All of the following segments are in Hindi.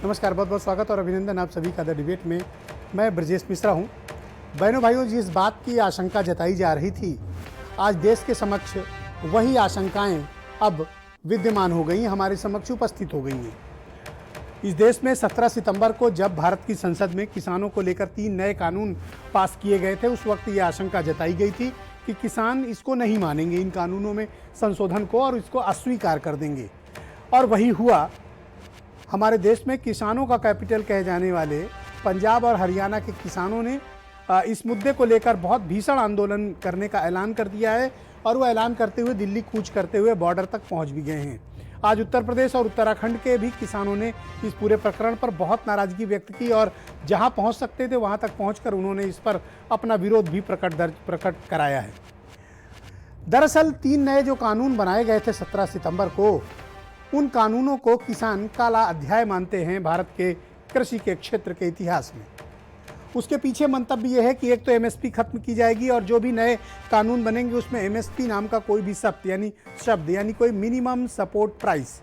नमस्कार, बहुत बहुत स्वागत और अभिनंदन आप सभी का द डिबेट में। मैं ब्रजेश मिश्रा हूं। बहनों भाइयों, जिस बात की आशंका जताई जा रही थी, आज देश के समक्ष वही आशंकाएं अब विद्यमान हो गई, हमारे समक्ष उपस्थित हो गई हैं। इस देश में 17 सितंबर को जब भारत की संसद में किसानों को लेकर 3 नए कानून पास किए गए थे, उस वक्त ये आशंका जताई गई थी कि किसान इसको नहीं मानेंगे, इन कानूनों में संशोधन को, और इसको अस्वीकार कर देंगे। और वही हुआ। हमारे देश में किसानों का कैपिटल कहे जाने वाले पंजाब और हरियाणा के किसानों ने इस मुद्दे को लेकर बहुत भीषण आंदोलन करने का ऐलान कर दिया है, और वो ऐलान करते हुए दिल्ली कूच करते हुए बॉर्डर तक पहुंच भी गए हैं। आज उत्तर प्रदेश और उत्तराखंड के भी किसानों ने इस पूरे प्रकरण पर बहुत नाराजगी व्यक्त की, और जहां पहुंच सकते थे वहां तक पहुंचकर उन्होंने इस पर अपना विरोध भी प्रकट कराया है। दरअसल 3 नए जो कानून बनाए गए थे 17 सितंबर को, उन कानूनों को किसान काला अध्याय मानते हैं भारत के कृषि के क्षेत्र के इतिहास में। उसके पीछे मंतव्य यह है कि एक तो एमएसपी खत्म की जाएगी, और जो भी नए कानून बनेंगे उसमें एमएसपी नाम का कोई भी शब्द यानी कोई मिनिमम सपोर्ट प्राइस,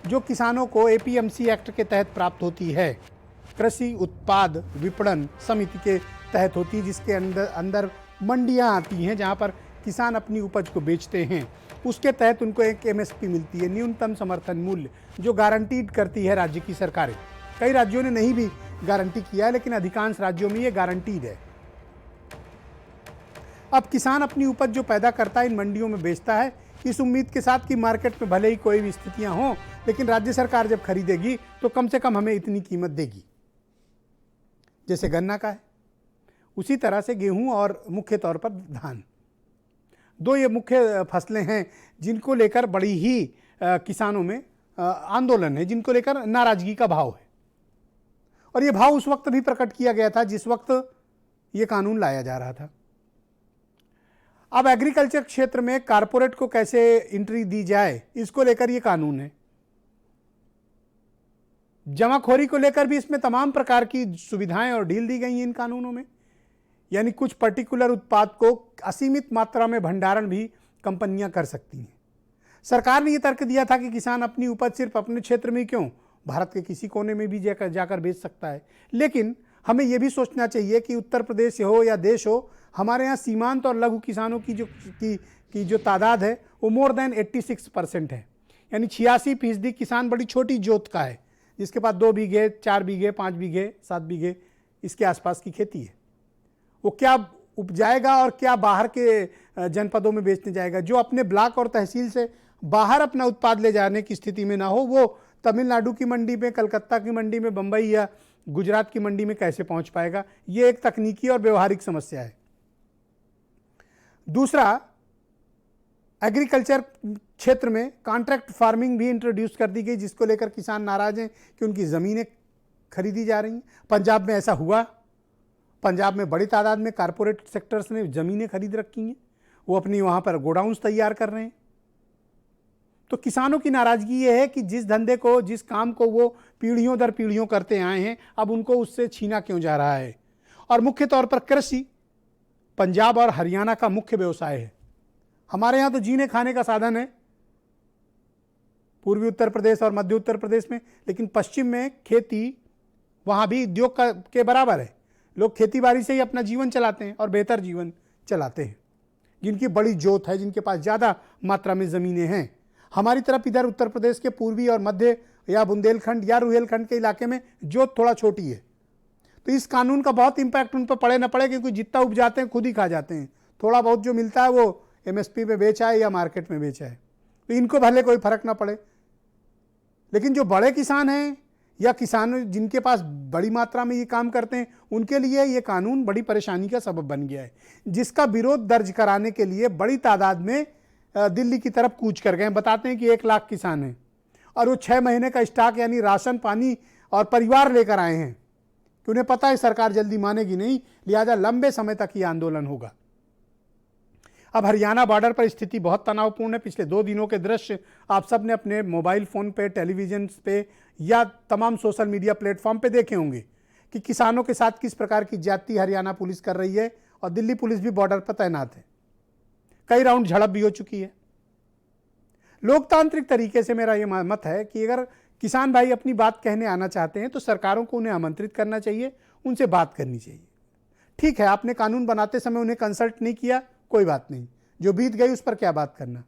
जो किसानों को एपीएमसी एक्ट के तहत प्राप्त होती है, कृषि उत्पाद विपणन समिति के तहत होती है, जिसके अंदर मंडियां आती हैं जहां पर किसान अपनी उपज को बेचते हैं, उसके तहत उनको एक एमएसपी मिलती है, न्यूनतम समर्थन मूल्य, जो गारंटीड करती है राज्य की सरकारें। कई राज्यों ने नहीं भी गारंटी किया है, लेकिन अधिकांश राज्यों में ये गारंटीड है। अब किसान अपनी उपज जो पैदा करता है इन मंडियों में बेचता है, इस उम्मीद के साथ कि मार्केट में भले ही कोई भी स्थितियां हों, लेकिन राज्य सरकार जब खरीदेगी तो कम से कम हमें इतनी कीमत देगी। जैसे गन्ना का है, उसी तरह से गेहूं और मुख्य तौर पर धान, 2 ये मुख्य फसलें हैं जिनको लेकर बड़ी ही किसानों में आंदोलन है, जिनको लेकर नाराजगी का भाव है। और ये भाव उस वक्त भी प्रकट किया गया था जिस वक्त ये कानून लाया जा रहा था। अब एग्रीकल्चर क्षेत्र में कारपोरेट को कैसे एंट्री दी जाए, इसको लेकर ये कानून है। जमाखोरी को लेकर भी इसमें तमाम प्रकार की सुविधाएं और ढील दी गई हैं इन कानूनों में, यानी कुछ पर्टिकुलर उत्पाद को असीमित मात्रा में भंडारण भी कंपनियां कर सकती हैं। सरकार ने यह तर्क दिया था कि किसान अपनी उपज सिर्फ अपने क्षेत्र में क्यों, भारत के किसी कोने में भी जाकर बेच सकता है। लेकिन हमें यह भी सोचना चाहिए कि उत्तर प्रदेश हो या देश हो, हमारे यहाँ सीमांत और लघु किसानों की जो तादाद है वो मोर देन 86% है, यानी 86% किसान बड़ी छोटी जोत का है, जिसके पास 2 बीघे 4 बीघे 5 बीघे 7 बीघे इसके आसपास की खेती है। वो क्या उपजाएगा और क्या बाहर के जनपदों में बेचने जाएगा। जो अपने ब्लॉक और तहसील से बाहर अपना उत्पाद ले जाने की स्थिति में ना हो, वो तमिलनाडु की मंडी में, कलकत्ता की मंडी में, बंबई या गुजरात की मंडी में कैसे पहुंच पाएगा। ये एक तकनीकी और व्यवहारिक समस्या है। दूसरा, एग्रीकल्चर क्षेत्र में कॉन्ट्रैक्ट फार्मिंग भी इंट्रोड्यूस कर दी गई, जिसको लेकर किसान नाराज हैं कि उनकी ज़मीनें खरीदी जा रही हैं। पंजाब में ऐसा हुआ। पंजाब में बड़ी तादाद में कारपोरेट सेक्टर्स ने ज़मीनें खरीद रखी हैं, वो अपनी वहाँ पर गोडाउन्स तैयार कर रहे हैं। तो किसानों की नाराज़गी ये है कि जिस धंधे को, जिस काम को वो पीढ़ियों दर पीढ़ियों करते आए हैं, अब उनको उससे छीना क्यों जा रहा है। और मुख्य तौर पर कृषि पंजाब और हरियाणा का मुख्य व्यवसाय है। हमारे यहाँ तो जीने खाने का साधन है पूर्वी उत्तर प्रदेश और मध्य उत्तर प्रदेश में, लेकिन पश्चिम में खेती वहाँ भी उद्योग के बराबर है। लोग खेतीबाड़ी से ही अपना जीवन चलाते हैं और बेहतर जीवन चलाते हैं, जिनकी बड़ी जोत है, जिनके पास ज़्यादा मात्रा में ज़मीनें हैं। हमारी तरफ इधर उत्तर प्रदेश के पूर्वी और मध्य या बुंदेलखंड या रुहेलखंड के इलाके में जोत थोड़ा छोटी है। तो इस कानून का बहुत इम्पैक्ट उन पर पड़े न पड़े, क्योंकि जितना उपजाते हैं खुद ही खा जाते हैं। थोड़ा बहुत जो मिलता है वो एमएसपी पे बेचा है या मार्केट में बेचा है, तो इनको भले कोई फर्क ना पड़े। लेकिन जो बड़े किसान हैं या किसान जिनके पास बड़ी मात्रा में ये काम करते हैं, उनके लिए ये कानून बड़ी परेशानी का सबब बन गया है, जिसका विरोध दर्ज कराने के लिए बड़ी तादाद में दिल्ली की तरफ कूच कर गए। बताते हैं कि 1 लाख किसान हैं और वो 6 महीने का स्टॉक यानी राशन पानी और परिवार लेकर आए हैं, कि उन्हें पता है सरकार जल्दी मानेगी नहीं, लिहाजा लंबे समय तक ये आंदोलन होगा। अब हरियाणा बॉर्डर पर स्थिति बहुत तनावपूर्ण है। पिछले 2 दिनों के दृश्य आप सब ने अपने मोबाइल फ़ोन पे, टेलीविजन पे या तमाम सोशल मीडिया प्लेटफॉर्म पे देखे होंगे कि किसानों के साथ किस प्रकार की ज्यादती हरियाणा पुलिस कर रही है, और दिल्ली पुलिस भी बॉर्डर पर तैनात है। कई राउंड झड़प भी हो चुकी है। लोकतांत्रिक तरीके से मेरा ये मत है कि अगर किसान भाई अपनी बात कहने आना चाहते हैं तो सरकारों को उन्हें आमंत्रित करना चाहिए, उनसे बात करनी चाहिए। ठीक है, आपने कानून बनाते समय उन्हें कंसल्ट नहीं किया, कोई बात नहीं, जो बीत गई उस पर क्या बात करना।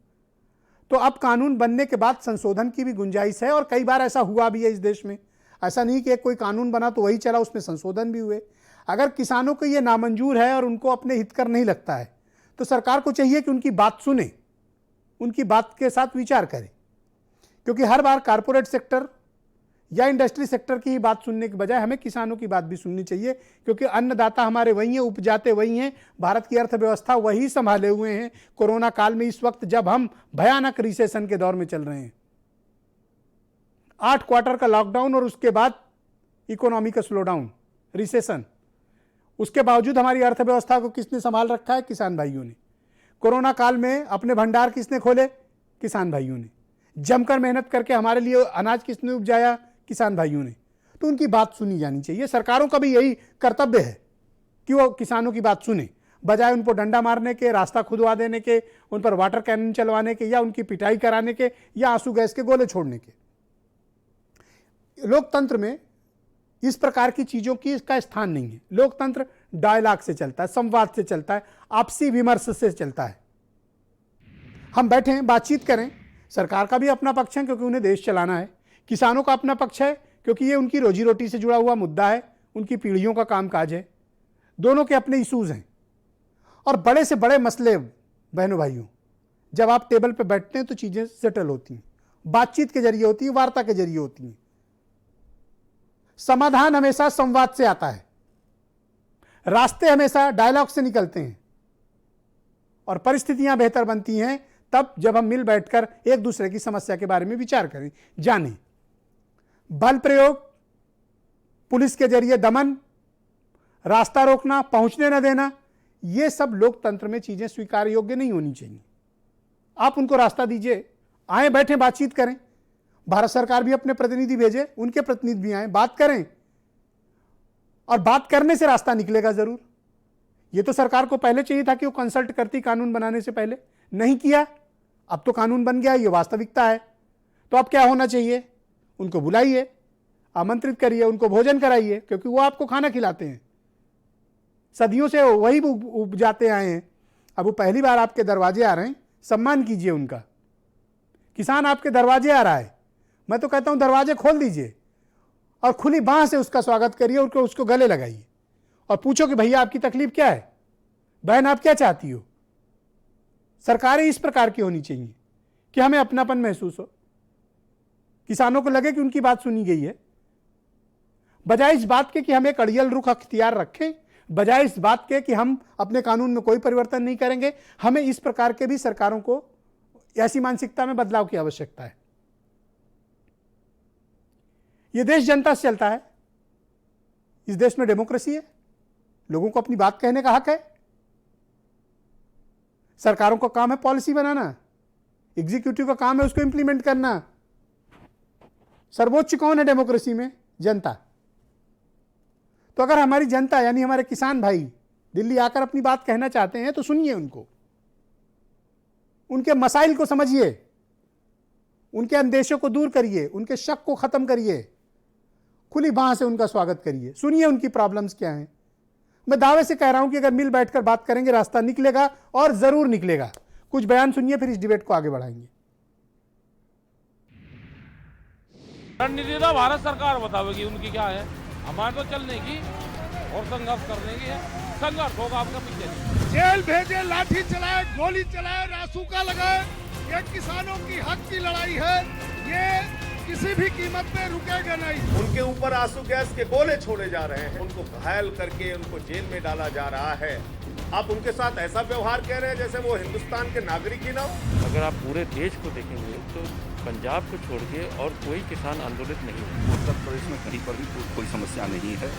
तो अब कानून बनने के बाद संशोधन की भी गुंजाइश है और कई बार ऐसा हुआ भी है इस देश में। ऐसा नहीं कि कोई कानून बना तो वही चला, उसमें संशोधन भी हुए। अगर किसानों को ये नामंजूर है और उनको अपने हितकर नहीं लगता है तो सरकार को चाहिए कि उनकी बात सुने, उनकी बात के साथ विचार करें, क्योंकि हर बार कारपोरेट सेक्टर या इंडस्ट्री सेक्टर की ही बात सुनने के बजाय हमें किसानों की बात भी सुननी चाहिए, क्योंकि अन्नदाता हमारे वही हैं, उपजाते वही हैं, भारत की अर्थव्यवस्था वही संभाले हुए हैं कोरोना काल में, इस वक्त जब हम भयानक रिसेशन के दौर में चल रहे हैं। 8 क्वार्टर का लॉकडाउन और उसके बाद इकोनॉमी का स्लोडाउन, रिसेशन, उसके बावजूद हमारी अर्थव्यवस्था को किसने संभाल रखा है? किसान भाइयों ने। कोरोना काल में अपने भंडार किसने खोले? किसान भाइयों ने। जमकर मेहनत करके हमारे लिए अनाज किसने उपजाया? किसान भाइयों ने। तो उनकी बात सुनी जानी चाहिए। सरकारों का भी यही कर्तव्य है कि वो किसानों की बात सुने, बजाय उनको डंडा मारने के, रास्ता खुदवा देने के, उन पर वाटर कैनन चलवाने के, या उनकी पिटाई कराने के, या आंसू गैस के गोले छोड़ने के। लोकतंत्र में इस प्रकार की चीजों की इसका स्थान नहीं है। लोकतंत्र डायलॉग से चलता है, संवाद से चलता है, आपसी विमर्श से चलता है। हम बैठें, बातचीत करें। सरकार का भी अपना पक्ष है क्योंकि उन्हें देश चलाना है, किसानों का अपना पक्ष है क्योंकि ये उनकी रोजी रोटी से जुड़ा हुआ मुद्दा है, उनकी पीढ़ियों का कामकाज है। दोनों के अपने इशूज हैं और बड़े से बड़े मसले, बहनों भाइयों, जब आप टेबल पर बैठते हैं तो चीजें सेटल होती हैं, बातचीत के जरिए होती है, वार्ता के जरिए होती हैं। समाधान हमेशा संवाद से आता है, रास्ते हमेशा डायलॉग से निकलते हैं और परिस्थितियां बेहतर बनती हैं तब जब हम मिल बैठकर एक दूसरे की समस्या के बारे में विचार करें, जानें। बल प्रयोग, पुलिस के जरिए दमन, रास्ता रोकना, पहुंचने न देना, ये सब लोकतंत्र में चीजें स्वीकार योग्य नहीं होनी चाहिए। आप उनको रास्ता दीजिए, आए, बैठे, बातचीत करें। भारत सरकार भी अपने प्रतिनिधि भेजे, उनके प्रतिनिधि भी आए, बात करें और बात करने से रास्ता निकलेगा जरूर। ये तो सरकार को पहले चाहिए था कि वो कंसल्ट करती कानून बनाने से पहले, नहीं किया। अब तो कानून बन गया, ये वास्तविकता है। तो अब क्या होना चाहिए? उनको बुलाइए, आमंत्रित करिए, उनको भोजन कराइए, क्योंकि वो आपको खाना खिलाते हैं, सदियों से वही उपजाते आए हैं। अब वो पहली बार आपके दरवाजे आ रहे हैं, सम्मान कीजिए उनका। किसान आपके दरवाजे आ रहा है, मैं तो कहता हूं दरवाजे खोल दीजिए और खुली बांह से उसका स्वागत करिए, उसको गले लगाइए और पूछो कि भैया आपकी तकलीफ क्या है, बहन आप क्या चाहती हो। सरकारें इस प्रकार की होनी चाहिए कि हमें अपनापन महसूस हो, किसानों को लगे कि उनकी बात सुनी गई है, बजाय इस बात के कि हम एक अड़ियल रुख अख्तियार रखें, बजाय इस बात के कि हम अपने कानून में कोई परिवर्तन नहीं करेंगे। हमें इस प्रकार के भी सरकारों को ऐसी मानसिकता में बदलाव की आवश्यकता है। यह देश जनता से चलता है, इस देश में डेमोक्रेसी है, लोगों को अपनी बात कहने का हक है। सरकारों का काम है पॉलिसी बनाना, एग्जीक्यूटिव का काम है उसको इंप्लीमेंट करना। सर्वोच्च कौन है डेमोक्रेसी में? जनता। तो अगर हमारी जनता यानी हमारे किसान भाई दिल्ली आकर अपनी बात कहना चाहते हैं तो सुनिए उनको, उनके मसाइल को समझिए, उनके अंदेशों को दूर करिए, उनके शक को खत्म करिए, खुली बांह से उनका स्वागत करिए, सुनिए उनकी प्रॉब्लम्स क्या हैं। मैं दावे से कह रहा हूं कि अगर मिल बैठकर बात करेंगे रास्ता निकलेगा और जरूर निकलेगा। कुछ बयान सुनिए, फिर इस डिबेट को आगे बढ़ाएंगे। रणनीति तो भारत सरकार बतावेगी उनकी क्या है, हमारे तो चलने की और संघर्ष करने की है। संघर्ष होगा आपका पीछे। जेल भेजे, लाठी चलाए, गोली चलाए, रासूका लगाए, ये किसानों की हक की लड़ाई है, ये किसी भी कीमत पे रुकेगा नहीं। उनके ऊपर आंसू गैस के गोले छोड़े जा रहे हैं, उनको घायल करके उनको जेल में डाला जा रहा है। आप उनके साथ ऐसा व्यवहार कह रहे हैं जैसे वो हिंदुस्तान के नागरिक ही ना हो। अगर आप पूरे देश को देखेंगे तो पंजाब को छोड़ के और कोई किसान आंदोलित नहीं है। उत्तर प्रदेश में कहीं पर भी कोई समस्या नहीं है।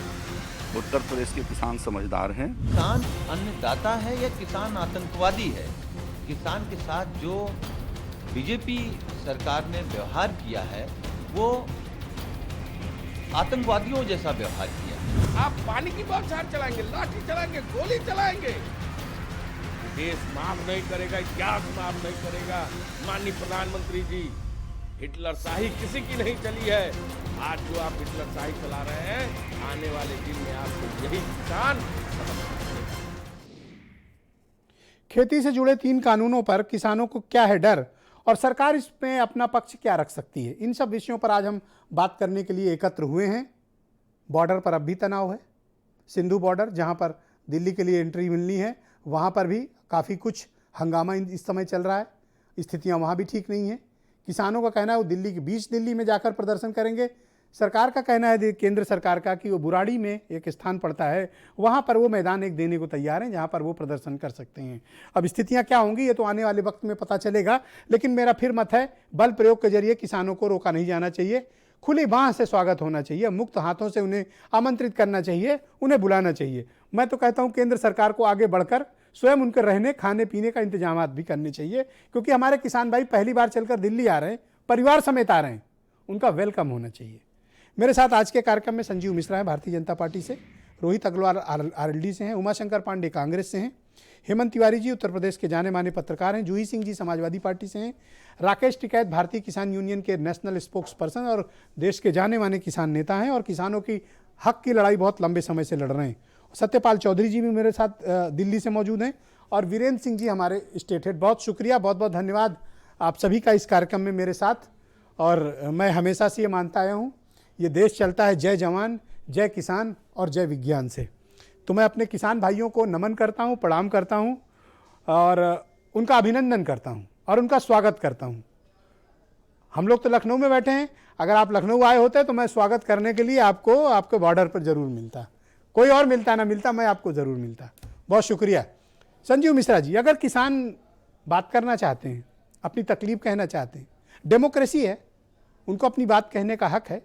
उत्तर प्रदेश के किसान समझदार हैं। किसान अन्नदाता है या किसान आतंकवादी है? किसान के साथ जो बीजेपी सरकार ने व्यवहार किया है वो आतंकवादियों जैसा व्यवहार किया। आप पानी की बौछार चलाएंगे, लाठी चलाएंगे, गोली चलाएंगे, देश माफ नहीं करेगा, इतिहास माफ नहीं करेगा। माननीय प्रधानमंत्री जी, हिटलरशाही किसी की नहीं चली है। आज जो आप हिटलरशाही चला रहे हैं, आने वाले दिन में आपको यही किसान खेती से जुड़े 3 कानूनों पर किसानों को क्या है डर और सरकार इसमें अपना पक्ष क्या रख सकती है, इन सब विषयों पर आज हम बात करने के लिए एकत्र हुए हैं। बॉर्डर पर अब भी तनाव है। सिंधु बॉर्डर जहां पर दिल्ली के लिए एंट्री मिलनी है, वहां पर भी काफ़ी कुछ हंगामा इस समय चल रहा है। स्थितियां वहां भी ठीक नहीं हैं। किसानों का कहना है वो दिल्ली के बीच दिल्ली में जाकर प्रदर्शन करेंगे। सरकार का कहना है, केंद्र सरकार का, कि वो बुराड़ी में एक स्थान पड़ता है, वहाँ पर वो मैदान एक देने को तैयार हैं जहाँ पर वो प्रदर्शन कर सकते हैं। अब स्थितियाँ क्या होंगी ये तो आने वाले वक्त में पता चलेगा, लेकिन मेरा फिर मत है बल प्रयोग के जरिए किसानों को रोका नहीं जाना चाहिए। खुली बाँह से स्वागत होना चाहिए, मुक्त हाथों से उन्हें आमंत्रित करना चाहिए, उन्हें बुलाना चाहिए। मैं तो कहता हूँ केंद्र सरकार को आगे बढ़कर स्वयं उनके रहने खाने पीने का इंतजाम भी करने चाहिए, क्योंकि हमारे किसान भाई पहली बार चलकर दिल्ली आ रहे हैं, परिवार समेत आ रहे हैं, उनका वेलकम होना चाहिए। मेरे साथ आज के कार्यक्रम में संजीव मिश्रा हैं भारतीय जनता पार्टी से, रोहित अग्रवाल आरएलडी से हैं, उमाशंकर पांडे कांग्रेस से हैं, हेमंत तिवारी जी उत्तर प्रदेश के जाने माने पत्रकार हैं, जूही सिंह जी समाजवादी पार्टी से हैं, राकेश टिकैत भारतीय किसान यूनियन के नेशनल स्पोक्स पर्सन और देश के जाने माने किसान नेता हैं और किसानों की हक की लड़ाई बहुत लंबे समय से लड़ रहे हैं। सत्यपाल चौधरी जी भी मेरे साथ दिल्ली से मौजूद हैं और वीरेंद्र सिंह जी हमारे स्टेट हेड। बहुत शुक्रिया, बहुत बहुत धन्यवाद आप सभी का इस कार्यक्रम में मेरे साथ। और मैं हमेशा से ये मानता आया हूँ, ये देश चलता है जय जवान, जय किसान और जय विज्ञान से। तो मैं अपने किसान भाइयों को नमन करता हूँ, प्रणाम करता हूँ और उनका अभिनंदन करता हूँ और उनका स्वागत करता हूँ। हम लोग तो लखनऊ में बैठे हैं, अगर आप लखनऊ आए होते तो मैं स्वागत करने के लिए आपको आपके बॉर्डर पर ज़रूर मिलता। कोई और मिलता ना मिलता, मैं आपको ज़रूर मिलता। बहुत शुक्रिया। संजीव मिश्रा जी, अगर किसान बात करना चाहते हैं, अपनी तकलीफ कहना चाहते हैं, डेमोक्रेसी है, उनको अपनी बात कहने का हक है,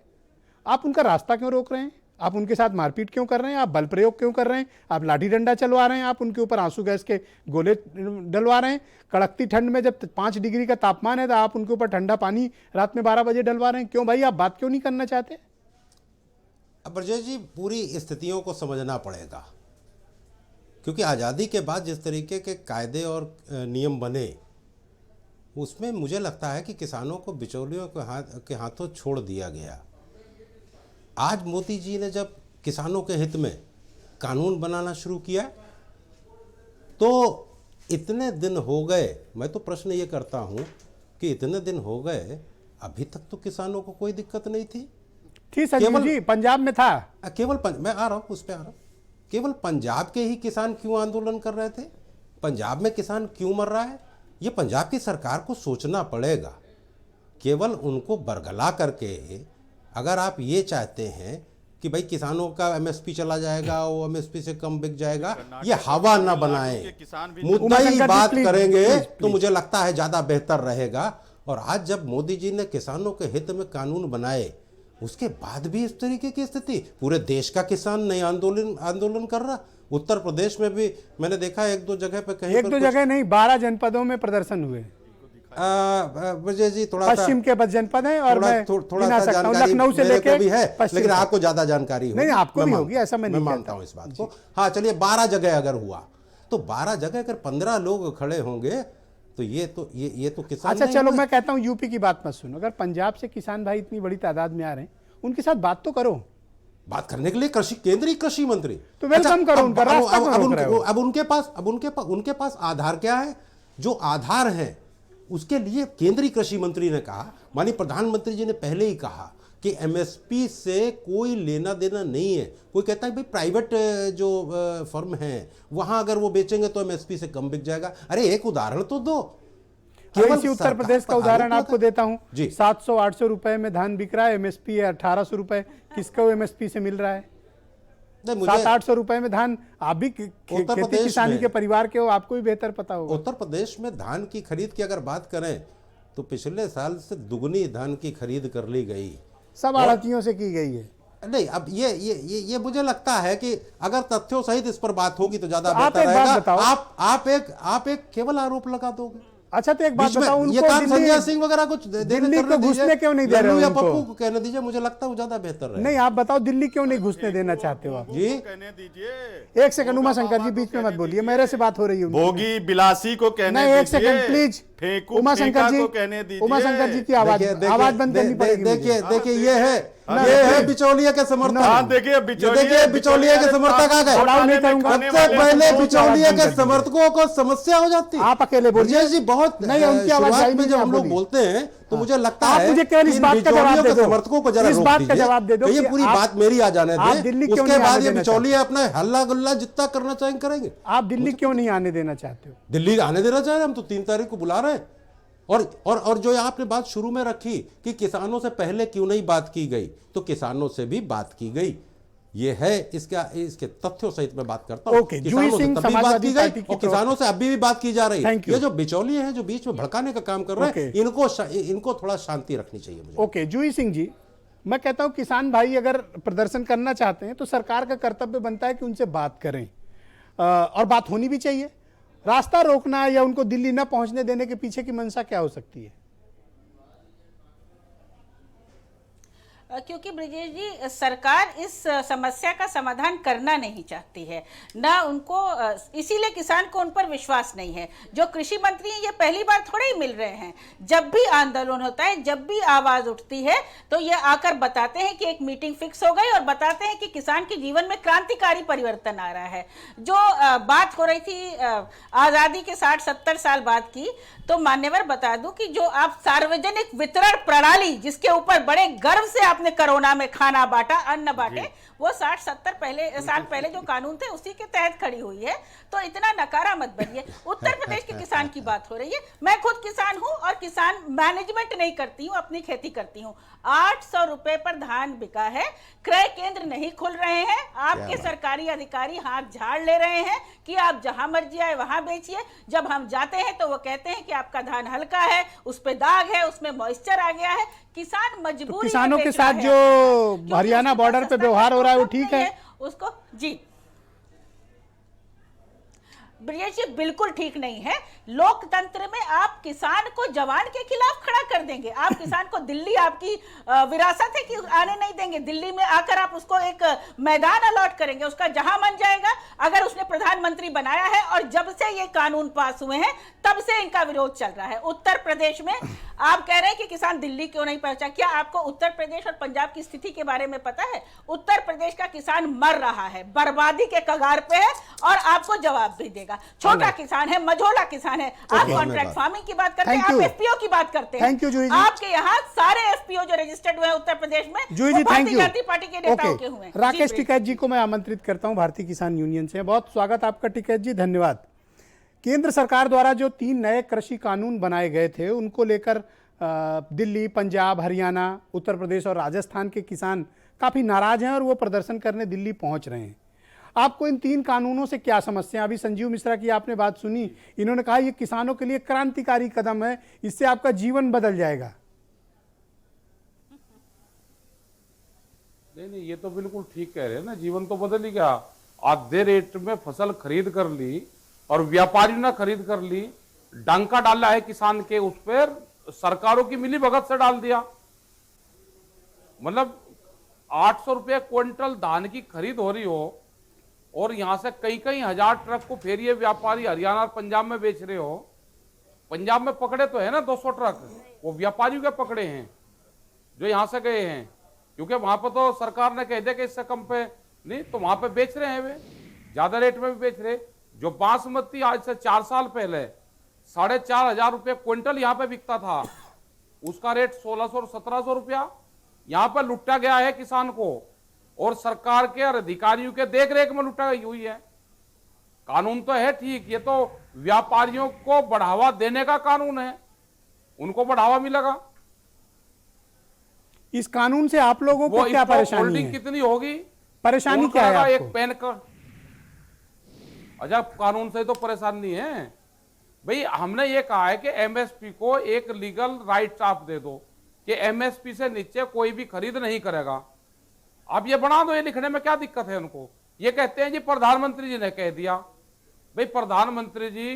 आप उनका रास्ता क्यों रोक रहे हैं? आप उनके साथ मारपीट क्यों कर रहे हैं? आप बल प्रयोग क्यों कर रहे हैं? आप लाठी डंडा चलवा रहे हैं? आप उनके ऊपर आंसू गैस के गोले डलवा रहे हैं? कड़कती ठंड में जब 5 डिग्री का तापमान है तो आप उनके ऊपर ठंडा पानी रात में 12 बजे डलवा रहे हैं? क्यों भाई, आप बात क्यों नहीं करना चाहते? अब ब्रजेश जी, पूरी स्थितियों को समझना पड़ेगा, क्योंकि आज़ादी के बाद जिस तरीके के कायदे और नियम बने, उसमें मुझे लगता है कि किसानों को बिचौलियों के हाथों छोड़ दिया गया। आज मोदी जी ने जब किसानों के हित में कानून बनाना शुरू किया, तो इतने दिन हो गए, मैं तो प्रश्न ये करता हूँ कि इतने दिन हो गए, अभी तक तो किसानों को कोई दिक्कत नहीं थी। संजीव जी, पंजाब में था मैं आ रहा हूँ, उस पर आ रहा हूँ। केवल पंजाब के ही किसान क्यों आंदोलन कर रहे थे? पंजाब में किसान क्यों मर रहा है? ये पंजाब की सरकार को सोचना पड़ेगा। केवल उनको बरगला करके अगर आप ये चाहते हैं कि भाई किसानों का एमएसपी चला जाएगा, वो एमएसपी से कम बिक जाएगा, ये हवा ना बनाएं, मुद्दा ही बात करेंगे तो मुझे लगता है ज़्यादा बेहतर रहेगा। और आज जब मोदी जी ने किसानों के हित में कानून बनाए, उसके बाद भी इस तरीके की स्थिति, पूरे देश का किसान नहीं आंदोलन कर रहा। उत्तर प्रदेश में भी मैंने देखा 1-2 जगह पे, कहीं 1-2 जगह नहीं, 12 जनपदों में प्रदर्शन हुए। विजय जी, थोड़ा पश्चिम के 10 जनपद हैं और मैं थोड़ा सा जानकारी लखनऊ से लेके भी है, लेकिन आपको ज्यादा जानकारी होगी। नहीं, आपको भी होगी, ऐसा मैं नहीं मानता हूँ इस बात को। हाँ चलिए, 12 जगह अगर हुआ तो 12 जगह अगर 15 लोग खड़े होंगे तो ये तो किसान। अच्छा चलो, मैं कहता हूँ यूपी की बात मत सुनो। अगर पंजाब से किसान भाई इतनी बड़ी तादाद में आ रहे हैं, उनके साथ बात तो करो। बात करने के लिए केंद्रीय कृषि मंत्री तो वेलकम करो उनका। अब उनके पास आधार क्या है? जो आधार है उसके लिए केंद्रीय कृषि मंत्री ने कहा, माननीय प्रधानमंत्री जी ने पहले ही कहा कि एमएसपी से कोई लेना देना नहीं है। कोई कहता है भाई प्राइवेट जो फर्म है वहां अगर वो बेचेंगे तो एमएसपी से कम बिक जाएगा। अरे एक उदाहरण तो दो। केवल उत्तर प्रदेश का उदाहरण आपको देता हूं, 700-800 रुपए में धान बिक रहा है, एमएसपी है 1800 रुपए। किसको एमएसपी से मिल रहा है? 700-800 रुपए में धान। आप भी खेती किसानी के परिवार के हो, आपको भी बेहतर पता होगा। उत्तर प्रदेश में धान की खरीद की अगर बात करें तो पिछले साल से दुगनी धान की खरीद कर ली गई, सब आड़तियों से की गई है। नहीं, अब ये मुझे लगता है कि अगर तथ्यों सहित इस पर बात होगी तो ज्यादा बेहतर रहेगा। आप एक केवल आरोप लगा दोगे। अच्छा तो एक बात बताओ, ये काम संजय सिंह वगैरह कुछ दिल्ली को घुसने क्यों नहीं दे रहे हो? पप्पू को कहने दीजिए, मुझे लगता है वो ज्यादा बेहतर रहेगा। नहीं, आप बताओ दिल्ली क्यों नहीं घुसने देना चाहते हो आप? जी कहने दीजिए। 1 सेकंड, उमा शंकर जी बीच में मत बोलिए, मेरे से बात हो रही है। भोगी बिलासी को कहने नहीं, 1 सेकंड प्लीज। फेंकू उमा शंकर फेंका जी, को कहने दीजिए। उमा शंकर जी की आवाज बंद करनी पड़ेगी मुझे। देखिए ये है बिचौलिया के समर्थक। हाँ, देखिए बिचौलिया के समर्थक आ अलाउ नहीं गए। करूंगा। सबसे पहले बिचौलिया के समर्थकों को समस्या हो जाती है। आप अकेले बोलिए ब्रजेश जी, बहुत नहीं, उनकी आवाज शुरुआत आई में नहीं, जब आप हम लोग बोलिए। बोलते हैं तो मुझे लगता आप है मुझे केवल इस इन बात का जवाब बिचौलियों दे के दो। समर्थकों को जरा इस रोक बात का दीजिए। जवाब दे दो तो ये कि पूरी आप- बात मेरी आ जाने आप दें, दिल्ली क्यों उसके नहीं बाद आने ये देना बिचौलिए अपना हल्ला गुल्ला जितना करना चाहेंगे करेंगे। आप दिल्ली क्यों नहीं आने देना चाहते हो? दिल्ली आने देना चाह रहे हैं, हम तो 3 तारीख को बुला रहे हैं। और जो आपने बात शुरू में रखी कि किसानों से पहले क्यों नहीं बात की गई, तो किसानों से भी बात की गई। ये है इसके तथ्यों सहित मैं बात करता हूं। ओके, किसानों जूही से सिंह तभी बात समाजवादी की पार्टी गई की और किसानों से अभी भी बात की जा रही है। Thank you. ये जो बिचौलिए हैं जो बीच में भड़काने का काम कर रहे हैं, इनको थोड़ा शांति रखनी चाहिए मुझे। ओके, जूही सिंह जी, मैं कहता हूं किसान भाई अगर प्रदर्शन करना चाहते हैं तो सरकार का कर्तव्य बनता है कि उनसे बात करें और बात होनी भी चाहिए। रास्ता रोकना या उनको दिल्ली न पहुंचने देने के पीछे की मंशा क्या हो सकती है? क्योंकि ब्रिजेश जी, सरकार इस समस्या का समाधान करना नहीं चाहती है, ना उनको, इसीलिए किसान को उन पर विश्वास नहीं है। जो कृषि मंत्री हैं ये पहली बार थोड़े ही मिल रहे हैं। जब भी आंदोलन होता है, जब भी आवाज उठती है, तो ये आकर बताते हैं कि एक मीटिंग फिक्स हो गई और बताते हैं कि किसान के जीवन में क्रांतिकारी परिवर्तन आ रहा है। जो बात हो रही थी आज़ादी के 60-70 साल बाद की, तो मान्यवर बता दूं कि जो आप सार्वजनिक वितरण प्रणाली, जिसके ऊपर बड़े गर्व से आपने कोरोना में खाना बांटा, अन्न बांटे, वो 60-70 साल पहले जो कानून थे उसी के तहत खड़ी हुई है। तो इतना नकारा मत बनिए। उत्तर प्रदेश के किसान की बात हो रही है। मैं खुद किसान हूं और किसान मैनेजमेंट नहीं करती हूं, अपनी खेती करती हूं। 800 रुपए पर धान बिका है। क्रय केंद्र नहीं खुल रहे हैं। आपके सरकारी अधिकारी हाथ झाड़ ले रहे हैं कि आप जहां मर्जी आए वहां बेचिए। जब हम जाते हैं तो वो कहते हैं कि आपका धान हल्का है, उस पे दाग है, उसमें मॉइस्चर आ गया है। किसान मजबूरी तो किसानों के साथ जो हरियाणा बॉर्डर पे व्यवहार हो रहा है वो ठीक है उसको? जी ब्रिजेश जी, बिल्कुल ठीक नहीं है। लोकतंत्र में आप किसान को जवान के खिलाफ खड़ा कर देंगे। आप किसान को दिल्ली, आपकी विरासत है कि आने नहीं देंगे। दिल्ली में आकर आप उसको एक मैदान अलॉट करेंगे, उसका जहां मन जाएगा। अगर उसने प्रधानमंत्री बनाया है और जब से ये कानून पास हुए हैं तब से इनका विरोध चल रहा है। उत्तर प्रदेश में आप कह रहे हैं कि किसान दिल्ली क्यों नहीं पहुंचा। क्या आपको उत्तर प्रदेश और पंजाब की स्थिति के बारे में पता है? उत्तर प्रदेश का किसान मर रहा है, बर्बादी के कगार पे है और आपको जवाब भी देगा। छोटा किसान है, मझोला किसान है। आप कॉन्ट्रैक्ट फार्मिंग की बात करते हैं, आप एफपीओ की बात करते हैं। थैंक यू जूही जी। आपके यहाँ सारे एफपीओ जो रजिस्टर्ड हुए हैं उत्तर प्रदेश में, जूही जी, थैंक यू। भारतीय पार्टी के नेताओं के हुए हैं। राकेश टिकैत जी को मैं आमंत्रित करता हूं, भारतीय किसान यूनियन से। बहुत स्वागत आपका टिकैत जी, धन्यवाद। केंद्र सरकार द्वारा जो 3 नए कृषि कानून बनाए गए थे उनको लेकर दिल्ली, पंजाब, हरियाणा, उत्तर प्रदेश और राजस्थान के किसान काफ़ी नाराज हैं और वो प्रदर्शन करने दिल्ली पहुंच रहे हैं। आपको इन 3 कानूनों से क्या समस्या? अभी संजीव मिश्रा की आपने बात सुनी, इन्होंने कहा ये किसानों के लिए क्रांतिकारी कदम है, इससे आपका जीवन बदल जाएगा। नहीं, ये तो बिल्कुल ठीक कह रहे हैं ना, जीवन तो बदल ही गया। आधे रेट में फसल खरीद कर ली और व्यापारियों ने खरीद कर ली, डंका डाला है किसान के उस पर, सरकारों की मिली भगत से डाल दिया। मतलब 800 रुपये क्विंटल धान की खरीद हो रही हो और यहां से कई हजार ट्रक को फिर ये व्यापारी हरियाणा और पंजाब में बेच रहे हो। पंजाब में पकड़े तो है ना 200 ट्रक, वो व्यापारियों के पकड़े हैं जो यहां से गए हैं, क्योंकि वहां पर तो सरकार ने कह दिया कि इससे कम पे नहीं, तो वहां पे बेच रहे हैं, वे ज्यादा रेट में भी बेच रहे। जो बासमती आज से 4 साल पहले 4,500 रुपये क्विंटल यहाँ पे बिकता था, उसका रेट 1600 और 1700 रुपया यहाँ पर लुटा गया है किसान को, और सरकार के और अधिकारियों के देख रेख में लुटा गई हुई है। कानून तो है ठीक, ये तो व्यापारियों को बढ़ावा देने का कानून है, उनको बढ़ावा मिलेगा। इस कानून से आप लोगों को क्या परेशानी है? कितनी होगी? परेशानी क्या है आपको? एक पैन कार्ड। अच्छा, कानून से तो परेशानी है भाई। हमने ये कहा है कि एमएसपी को एक लीगल राइट आप दे दो कि एमएसपी से नीचे कोई भी खरीद नहीं करेगा। आप ये बना दो, ये लिखने में क्या दिक्कत है उनको? ये कहते हैं जी प्रधानमंत्री जी ने कह दिया। भाई प्रधानमंत्री जी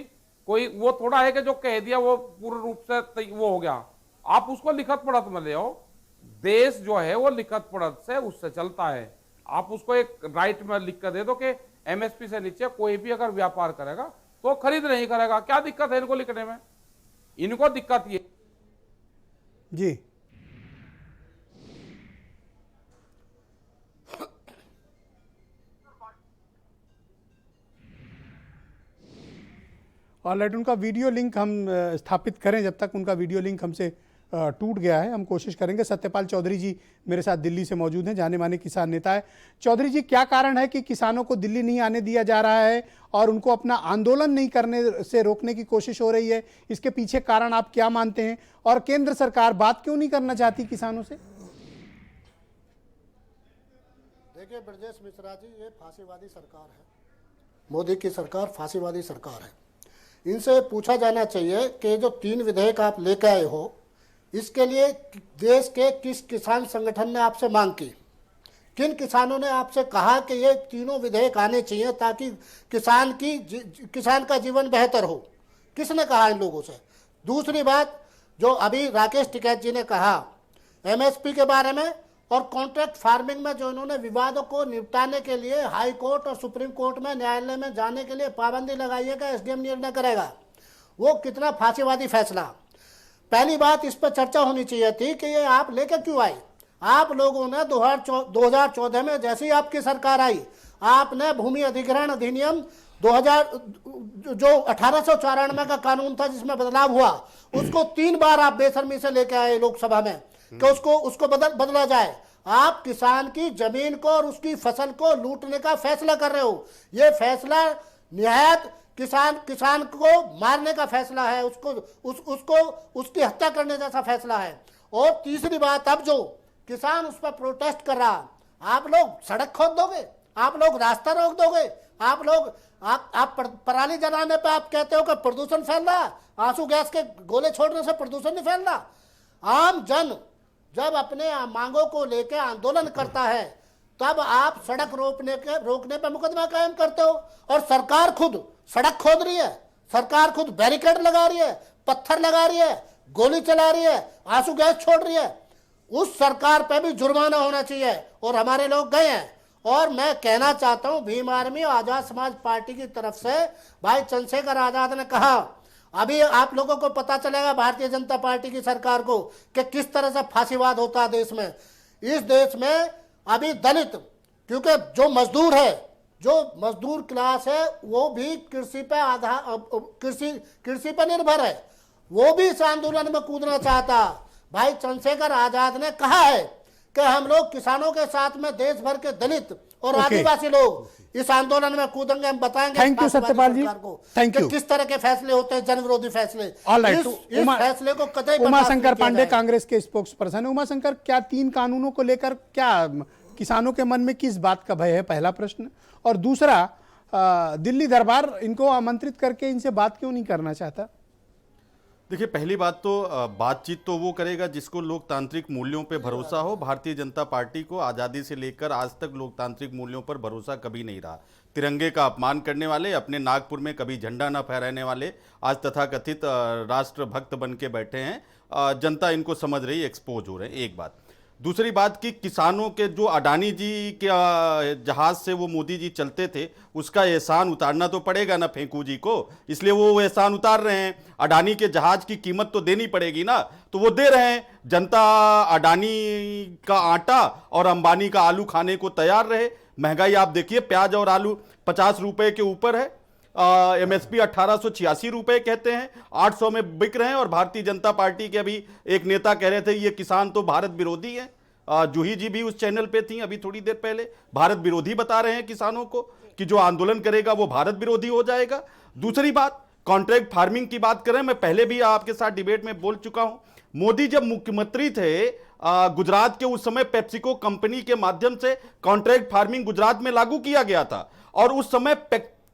कोई वो थोड़ा है कि जो कह दिया वो पूर्ण रूप से वो हो गया। आप उसको लिखत पढ़त में ले आओ। देश जो है वो लिखत पढ़त से उससे चलता है। आप उसको एक राइट में लिख कर दे दो कि एमएसपी से नीचे कोई भी अगर व्यापार करेगा तो खरीद नहीं करेगा। क्या दिक्कत है इनको लिखने में? इनको दिक्कत ये जी। ऑलराइट, उनका वीडियो लिंक हम स्थापित करें, जब तक उनका वीडियो लिंक हमसे टूट गया है हम कोशिश करेंगे। सत्यपाल चौधरी जी मेरे साथ दिल्ली से मौजूद हैं, जाने माने किसान नेता है। चौधरी जी, क्या कारण है कि किसानों को दिल्ली नहीं आने दिया जा रहा है और उनको अपना आंदोलन नहीं करने से रोकने की कोशिश हो रही है? इसके पीछे कारण आप क्या मानते हैं और केंद्र सरकार बात क्यों नहीं करना चाहती किसानों से? देखिए ब्रजेश मिश्रा जी, ये फांसीवादी सरकार है, मोदी की सरकार फांसीवादी सरकार है। इनसे पूछा जाना चाहिए कि जो 3 विधेयक आप लेकर आए हो, इसके लिए देश के किस किसान संगठन ने आपसे मांग की? किन किसानों ने आपसे कहा कि ये तीनों विधेयक आने चाहिए ताकि किसान का जीवन बेहतर हो? किसने कहा इन लोगों से? दूसरी बात, जो अभी राकेश टिकैत जी ने कहा एमएसपी के बारे में और कॉन्ट्रैक्ट फार्मिंग में जो इन्होंने विवादों को निपटाने के लिए हाई कोर्ट और सुप्रीम कोर्ट में न्यायालय में जाने के लिए पाबंदी लगाई है कि एसडीएम निर्णय करेगा, वो कितना फांसीवादी फैसला। पहली बात, इस पर चर्चा होनी चाहिए थी कि ये आप लेकर क्यों आए। आप लोगों ने 2014 में जैसे ही आपकी सरकार आई, आपने भूमि अधिग्रहण अधिनियम 2000 जो 1894 का कानून था जिसमें बदलाव हुआ, उसको 3 बार आप बेशर्मी से लेकर आए लोकसभा में कि उसको बदला जाए। आप किसान की जमीन को और उसकी फसल को लूटने का फैसला कर रहे हो। ये फैसला निहायत किसान को मारने का फैसला है, उसकी हत्या करने जैसा फैसला है। और तीसरी बात, अब जो किसान उस पर प्रोटेस्ट कर रहा, आप लोग सड़क खोद दोगे, आप लोग रास्ता रोक दोगे, आप पराली जलाने पे आप कहते हो कि प्रदूषण फैल रहा, आंसू गैस के गोले छोड़ने से प्रदूषण नहीं फैल रहा। आम जन जब अपने मांगों को लेकर आंदोलन करता है तब आप सड़क रोकने पर मुकदमा कायम करते हो, और सरकार खुद सड़क खोद रही है, सरकार खुद बैरिकेड लगा रही है, पत्थर लगा रही है, गोली चला रही है, आंसू गैस छोड़ रही है। उस सरकार पे भी जुर्माना होना चाहिए। और हमारे लोग गए हैं, और मैं कहना चाहता हूं भीम आर्मी और आजाद समाज पार्टी की तरफ से भाई चंद्रशेखर आजाद ने कहा, अभी आप लोगों को पता चलेगा भारतीय जनता पार्टी की सरकार को कि किस तरह से फांसीवाद होता है देश में। इस देश में अभी दलित, क्योंकि जो मजदूर क्लास है वो भी कृषि पे निर्भर है, वो भी इस आंदोलन में कूदना चाहता। भाई चंद्रशेखर आजाद ने कहा है कि हम लोग किसानों के साथ में देश भर के दलित और आदिवासी लोग इस आंदोलन में कूदेंगे। हम बताएंगे thank you Satyapal ji, thank you. किस तरह के फैसले होते हैं, जन विरोधी फैसले। इस फैसले को कतई उमाशंकर पांडे कांग्रेस के स्पोक्स पर्सन है। उमाशंकर, क्या 3 कानूनों को लेकर क्या किसानों के मन में किस बात का भय है? पहला प्रश्न। और दूसरा, दिल्ली दरबार इनको आमंत्रित करके इनसे बात क्यों नहीं करना चाहता? देखिए, पहली बात तो बातचीत तो वो करेगा जिसको लोकतांत्रिक मूल्यों पे भरोसा हो। भारतीय जनता पार्टी को आज़ादी से लेकर आज तक लोकतांत्रिक मूल्यों पर भरोसा कभी नहीं रहा। तिरंगे का अपमान करने वाले, अपने नागपुर में कभी झंडा ना फहराने वाले आज तथाकथित राष्ट्रभक्त बन के बैठे हैं। जनता इनको समझ रही, एक्सपोज हो रहे हैं, एक बात। दूसरी बात कि किसानों के जो अडानी जी के जहाज से वो मोदी जी चलते थे, उसका एहसान उतारना तो पड़ेगा ना फेंकू जी को, इसलिए वो एहसान उतार रहे हैं। अडानी के जहाज की कीमत तो देनी पड़ेगी ना, तो वो दे रहे हैं। जनता अडानी का आटा और अंबानी का आलू खाने को तैयार रहे। महंगाई आप देखिए, प्याज और आलू 50 रुपए के ऊपर है, एमएसपी 1886 रुपए कहते हैं, 800 में बिक रहे हैं। और भारतीय जनता पार्टी के अभी एक नेता कह रहे थे ये किसान तो भारत विरोधी है। जूही जी भी उस चैनल पे थी अभी थोड़ी देर पहले, भारत विरोधी बता रहे हैं किसानों को कि जो आंदोलन करेगा वो भारत विरोधी हो जाएगा। दूसरी बात, कॉन्ट्रैक्ट फार्मिंग की बात करें, मैं पहले भी आपके साथ डिबेट में बोल चुका हूं। मोदी जब मुख्यमंत्री थे गुजरात के, उस समय पेप्सिको कंपनी के माध्यम से कॉन्ट्रैक्ट फार्मिंग गुजरात में लागू किया गया था, और उस समय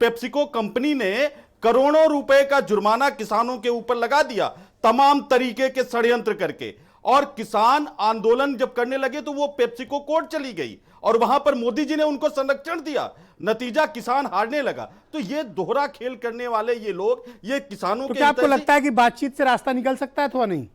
पेप्सिको कंपनी ने करोड़ों रुपए का जुर्माना किसानों के ऊपर लगा दिया, तमाम तरीके के षड्यंत्र करके। और किसान आंदोलन जब करने लगे तो वो पेप्सिको कोर्ट चली गई और वहां पर मोदी जी ने उनको संरक्षण दिया, नतीजा किसान हारने लगा। तो ये दोहरा खेल करने वाले ये लोग, ये किसानों तो के क्या आपको लगता है कि बातचीत से रास्ता निकल सकता है अथवा नहीं?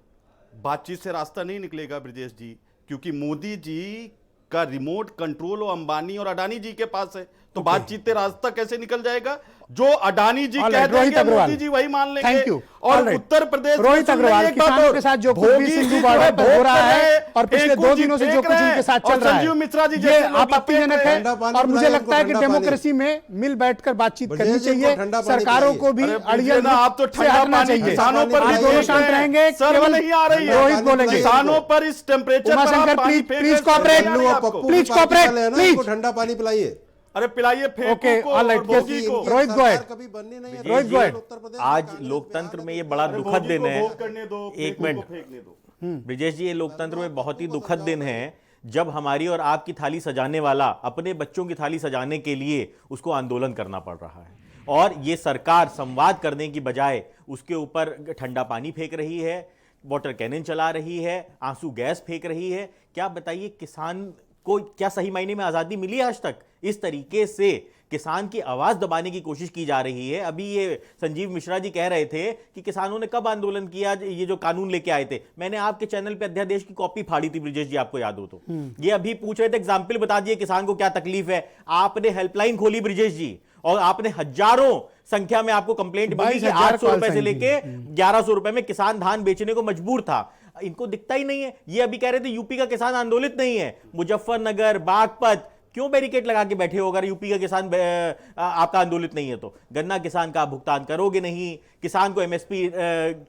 बातचीत से रास्ता नहीं निकलेगा ब्रजेश जी, क्योंकि मोदी जी का रिमोट कंट्रोल अंबानी और अडानी जी के पास है। तो बातचीत से रास्ता कैसे निकल जाएगा? जो अडानी जी All कह right, रोहित देंगे अग्रवाल। मोदी जी वही मान लेंगे। Thank you. और All right. उत्तर प्रदेश में रोहित सुन लीजिए अग्रवाल, एक बात किसानों और, के साथ जो भोगी कुछ जी सिंधु जो है बॉर्डर पर हो भोग रहा कर है रहे और पिछले फेंकू 2 जी दिनों से जो फेंक कुछ रहे उनके साथ और चल रहा संजीव मिश्रा जी है, जैसे ये लोग भी आपत्तिजनक फेंक है। रहे ठंडा पानी और मुझे पिलाइए लगता है कि उनको, ठंडा डेमोक्रेसी में मिल बैठकर बातचीत ब्रजेश करनी जी को चाहिए, ठंडा पानी सरकारों को भी अरे अड़ियल ना, आप तो रूप से ठंडा हटना पानी चाहिए। किसानों पर आज भी दोनों फेंक शांत रहे हैं। रहेंगे, शर्म केवल नहीं आ रही है। रोहित बोलेंगे। किसानों पर इस टेम्परेचर पर उमाशंकर, आप पानी प्लीज फेंक प्लीज रहे हैं, कॉपरेट, शर्म नहीं आ रही आपको? Please cooperate, please. ठंडा पानी पिलाइए। अरे पिलाइए ओके, फेंकू को ऑल और राइट, भोगी को। Rohit go ahead. कभी बननी नहीं है। Rohit go ahead. उत्तर प्रदेश आज में कांग्रेस लोकतंत्र बिहार में ये बड़ा अरे दुखद भोगी दिन को है। भोग करने दो, एक फेंकू को मिनट फेंकने दो। ब्रिजेश जी, ये लोकतंत्र में बहुत ही दुखद दिन है जब हमारी और आपकी थाली सजाने वाला अपने बच्चों की थाली सजाने के लिए उसको आंदोलन करना पड़ रहा है, और ये सरकार संवाद करने की बजाय उसके ऊपर ठंडा पानी फेंक रही है, वाटर कैनन चला रही है, आंसू गैस फेंक रही है। क्या बताइए, किसान को क्या सही मायने में आज़ादी मिली है आज तक? इस तरीके से किसान की आवाज दबाने की कोशिश की जा रही है। अभी ये संजीव मिश्रा जी कह रहे थे कि किसानों ने कब आंदोलन किया, ये जो कानून लेके आए थे। मैंने आपके चैनल पे अध्यादेश की कॉपी फाड़ी थी ब्रिजेश जी, आपको याद हो तो। ये अभी पूछ रहे थे एग्जाम्पल बता दिए किसान को क्या तकलीफ है। आपने हेल्पलाइन खोली ब्रिजेश जी, और आपने हजारों संख्या में आपको कंप्लेंट मिली कि 800 रुपए से लेके 1100 रुपए में किसान धान बेचने को मजबूर था। इनको दिखता ही नहीं है। ये अभी कह रहे थे यूपी का किसान आंदोलित नहीं है। मुजफ्फरनगर, बागपत क्यों बैरिकेड लगा के बैठे हो? अगर यूपी का किसान आपका आंदोलित नहीं है तो गन्ना किसान का भुगतान करोगे नहीं, किसान को एमएसपी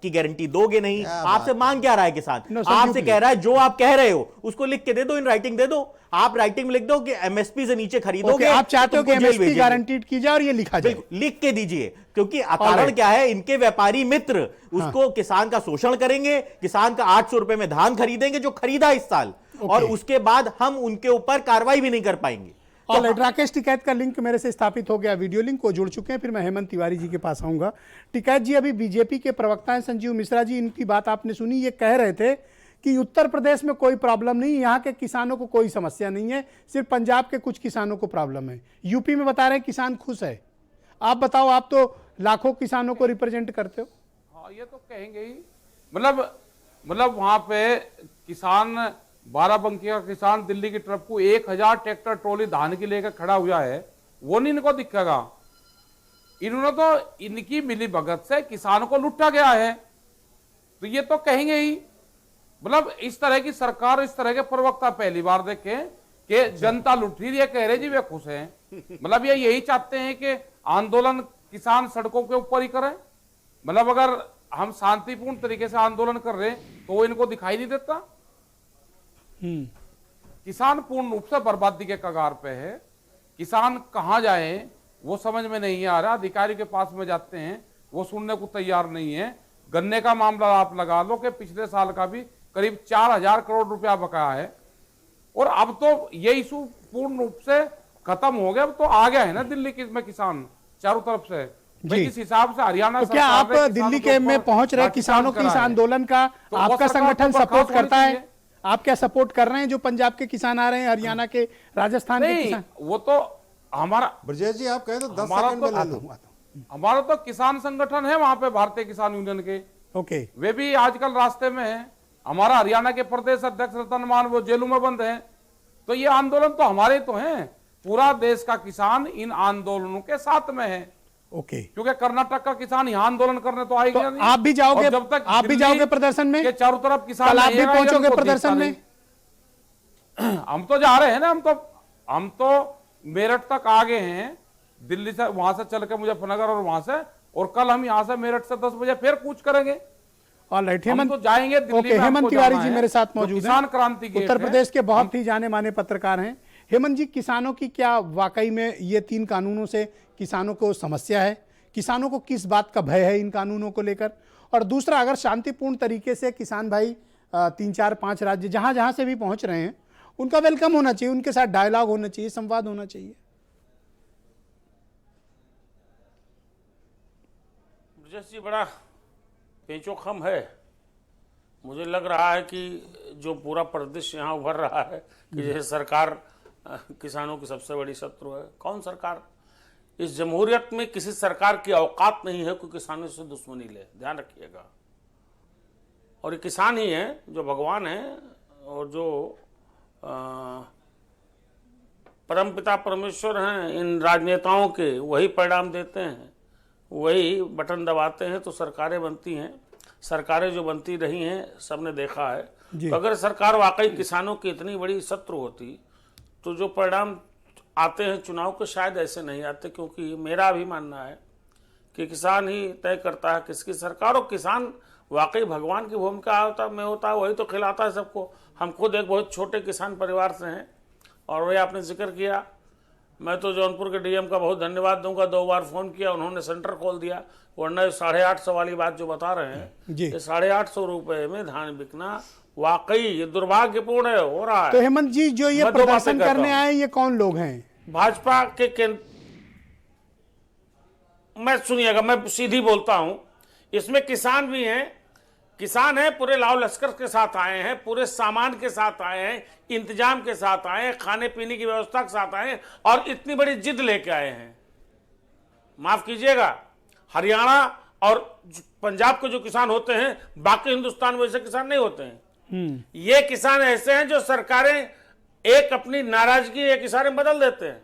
की गारंटी दोगे नहीं। आपसे मांग क्या रहा है किसान? आपसे कह रहा है जो आप कह रहे हो उसको लिख के दे दो, इन राइटिंग दे दो। आप राइटिंग में लिख दो कि एमएसपी से नीचे खरीदोगे। आप चाहते हो कि एमएसपी गारंटीड की जाए और ये लिखा जाए, लिख के दीजिए, क्योंकि कारण क्या है, इनके व्यापारी मित्र उसको किसान का शोषण करेंगे, किसान का 800 रुपए में धान खरीदेंगे जो खरीदा इस साल, और उसके बाद हम उनके ऊपर कार्रवाई भी नहीं कर पाएंगे। और राकेश टिकैत का लिंक मेरे से स्थापित हो गया, वीडियो लिंक को जुड़ चुके हैं। फिर मैं हेमंत तिवारी जी के पास आऊंगा। टिकैत जी, अभी बीजेपी के प्रवक्ता हैं संजीव मिश्रा जी, इनकी बात आपने सुनी। ये कह रहे थे कि उत्तर प्रदेश में कोई प्रॉब्लम नहीं, यहाँ के किसानों को कोई समस्या नहीं है, सिर्फ पंजाब के कुछ किसानों को प्रॉब्लम है। यूपी में बता रहे हैं किसान खुश है। आप बताओ, आप तो लाखों किसानों को रिप्रेजेंट करते हो। हाँ, ये तो कहेंगे ही। मतलब वहां पे किसान, बाराबंकी का किसान दिल्ली की तरफ को 1000 ट्रैक्टर ट्रॉली धान की लेकर खड़ा हुआ है, वो नहीं इनको दिखेगा। इन्होंने तो इनकी मिली भगत से किसानों को लुटा गया है, तो ये तो कहेंगे ही। मतलब इस तरह की सरकार, इस तरह के प्रवक्ता पहली बार देखे कि जनता लुट रही है, कह रहे जी वे खुश हैं। मतलब ये यही चाहते हैं कि आंदोलन किसान सड़कों के ऊपर ही करें। मतलब अगर हम शांतिपूर्ण तरीके से आंदोलन कर रहे हैं तो इनको दिखाई नहीं देता। किसान पूर्ण रूप से बर्बादी के कगार पे है। किसान कहां जाए वो समझ में नहीं आ रहा। अधिकारी के पास में जाते हैं, वो सुनने को तैयार नहीं है। गन्ने का मामला आप लगा लो कि पिछले साल का भी करीब 4000 करोड़ रुपया बकाया है, और अब तो ये इशू पूर्ण रूप से खत्म हो गया। अब तो आ गया है ना दिल्ली में किसान चारों तरफ से। जिस हिसाब से हरियाणा, तो क्या आप दिल्ली के में पहुंच रहे किसानों के इस आंदोलन का आपका संगठन सपोर्ट करता है? आप क्या सपोर्ट कर रहे हैं जो पंजाब के किसान आ रहे हैं, हरियाणा के, राजस्थान के किसान? वो तो हमारा, ब्रजेश जी आप कहे तो 10 सेकंड में ले लो। हमारा तो किसान संगठन है वहां पे, भारतीय किसान यूनियन के। ओके, वे भी आजकल रास्ते में है। हमारा हरियाणा के प्रदेश अध्यक्ष रतन मान वो जेलों में बंद है। तो ये आंदोलन तो हमारे तो हैं। पूरा देश का किसान इन आंदोलनों के साथ में है। ओके, क्योंकि कर्नाटक का किसान यहाँ आंदोलन करने तो आएगा नहीं। आप भी जाओगे, जब तक आप भी जाओगे प्रदर्शन में? चारों तरफ किसान, कल आप भी पहुंचोगे प्रदर्शन में? हम तो जा रहे हैं ना। हम तो मेरठ तक आ गए हैं, दिल्ली से, वहां से चल के मुजफ्फरनगर और वहां से, और कल हम यहाँ से मेरठ से 10 बजे फिर कूच करेंगे। ऑलराइट, हेमंत तो जाएंगे दिल्ली ओके, में। हेमंत तिवारी जी मेरे साथ मौजूद हैं, किसान क्रांति के उत्तर प्रदेश के बहुत ही जाने माने पत्रकार हैं। हेमंत जी, किसानों की क्या वाकई में ये 3 कानूनों से किसानों को समस्या है? किसानों को किस बात का भय है इन कानूनों को लेकर? और दूसरा, अगर शांतिपूर्ण तरीके से किसान भाई 3, 4, 5 राज्य जहां जहां से भी पहुंच रहे हैं, उनका वेलकम होना चाहिए, उनके साथ डायलॉग होना चाहिए, संवाद होना चाहिए। जी बड़ा पेचोखम है। मुझे लग रहा है कि जो पूरा परिदृश्य यहाँ उभर रहा है कि जैसे सरकार किसानों की सबसे बड़ी शत्रु है। कौन सरकार? इस जमहूरियत में किसी सरकार की औकात नहीं है कि किसानों से दुश्मनी ले, ध्यान रखिएगा। और ये किसान ही है जो भगवान है, और जो परमपिता परमेश्वर हैं इन राजनेताओं के, वही परिणाम देते हैं, वही बटन दबाते हैं तो सरकारें बनती हैं। सरकारें जो बनती रही हैं सबने देखा है। तो अगर सरकार वाकई किसानों की इतनी बड़ी शत्रु होती तो जो परिणाम आते हैं चुनाव के शायद ऐसे नहीं आते, क्योंकि मेरा भी मानना है कि किसान ही तय करता है किसकी सरकार, और किसान वाकई भगवान की भूमिका में होता है, वही तो खिलाता है सबको। हम खुद एक बहुत छोटे किसान परिवार से हैं और वही आपने जिक्र किया, मैं तो जौनपुर के डीएम का बहुत धन्यवाद दूंगा, 2 बार फ़ोन किया, उन्होंने सेंटर खोल दिया, वरना 850 वाली बात जो बता रहे हैं ये 850 रुपये में धान बिकना वाकई ये दुर्भाग्यपूर्ण है, हो रहा है। तो हेमंत जी जो ये प्रदर्शन करने आए ये कौन लोग हैं? भाजपा के मैं सुनिएगा, मैं सीधी बोलता हूं, इसमें किसान भी हैं, किसान हैं, पूरे लाव लश्कर के साथ आए हैं, पूरे सामान के साथ आए हैं, इंतजाम के साथ आए हैं, खाने पीने की व्यवस्था के साथ आए हैं और इतनी बड़ी जिद लेके आए हैं। माफ कीजिएगा, हरियाणा और पंजाब के जो किसान होते हैं बाकी हिंदुस्तान में वैसे किसान नहीं होते हैं। ये किसान ऐसे हैं जो सरकारें एक अपनी नाराजगी एक इशारे में बदल देते हैं।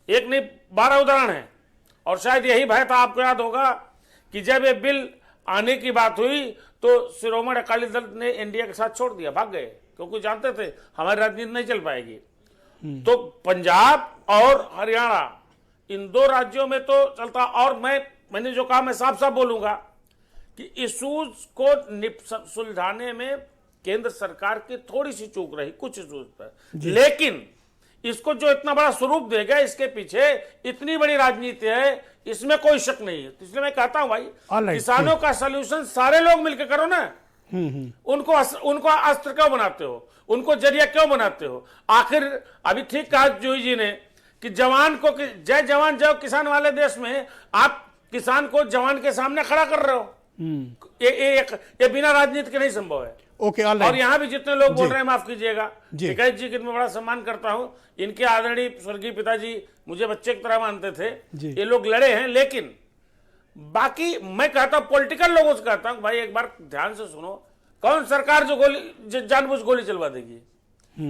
एक नहीं 12 उदाहरण है। और शायद यही भय था, आपको याद होगा कि जब ये बिल आने की बात हुई तो शिरोमणि अकाली दल ने इंडिया के साथ छोड़ दिया, भाग गए, क्योंकि जानते थे हमारी राजनीति नहीं चल पाएगी। तो पंजाब और हरियाणा इन 2 राज्यों में तो चलता। और मैंने जो कहा मैं साफ साफ बोलूंगा कि इशूज को सुलझाने में केंद्र सरकार की थोड़ी सी चूक रही कुछ इशूज पर, लेकिन इसको जो इतना बड़ा स्वरूप देगा इसके पीछे इतनी बड़ी राजनीति है, इसमें कोई शक नहीं है। इसलिए मैं कहता हूं भाई, किसानों का सलूशन सारे लोग मिलकर करो ना। उनको अस्त्र क्यों बनाते हो, उनको जरिया क्यों बनाते हो? आखिर अभी ठीक कहा जूही जी ने कि जवान को जय जवान जय किसान वाले देश में आप किसान को जवान के सामने खड़ा कर रहे हो। ये बिना राजनीति के नहीं संभव है। ओके, और यहाँ भी जितने लोग बोल रहे हैं, माफ कीजिएगा, टिकैत जी की मैं बड़ा सम्मान करता हूँ, इनके आदरणीय स्वर्गीय पिताजी मुझे बच्चे की तरह मानते थे, ये लोग लड़े हैं। लेकिन बाकी मैं कहता हूँ पॉलिटिकल लोगों से कहता हूँ भाई एक बार ध्यान से सुनो, कौन सरकार जो जानबूझ गोली चलवा देगी?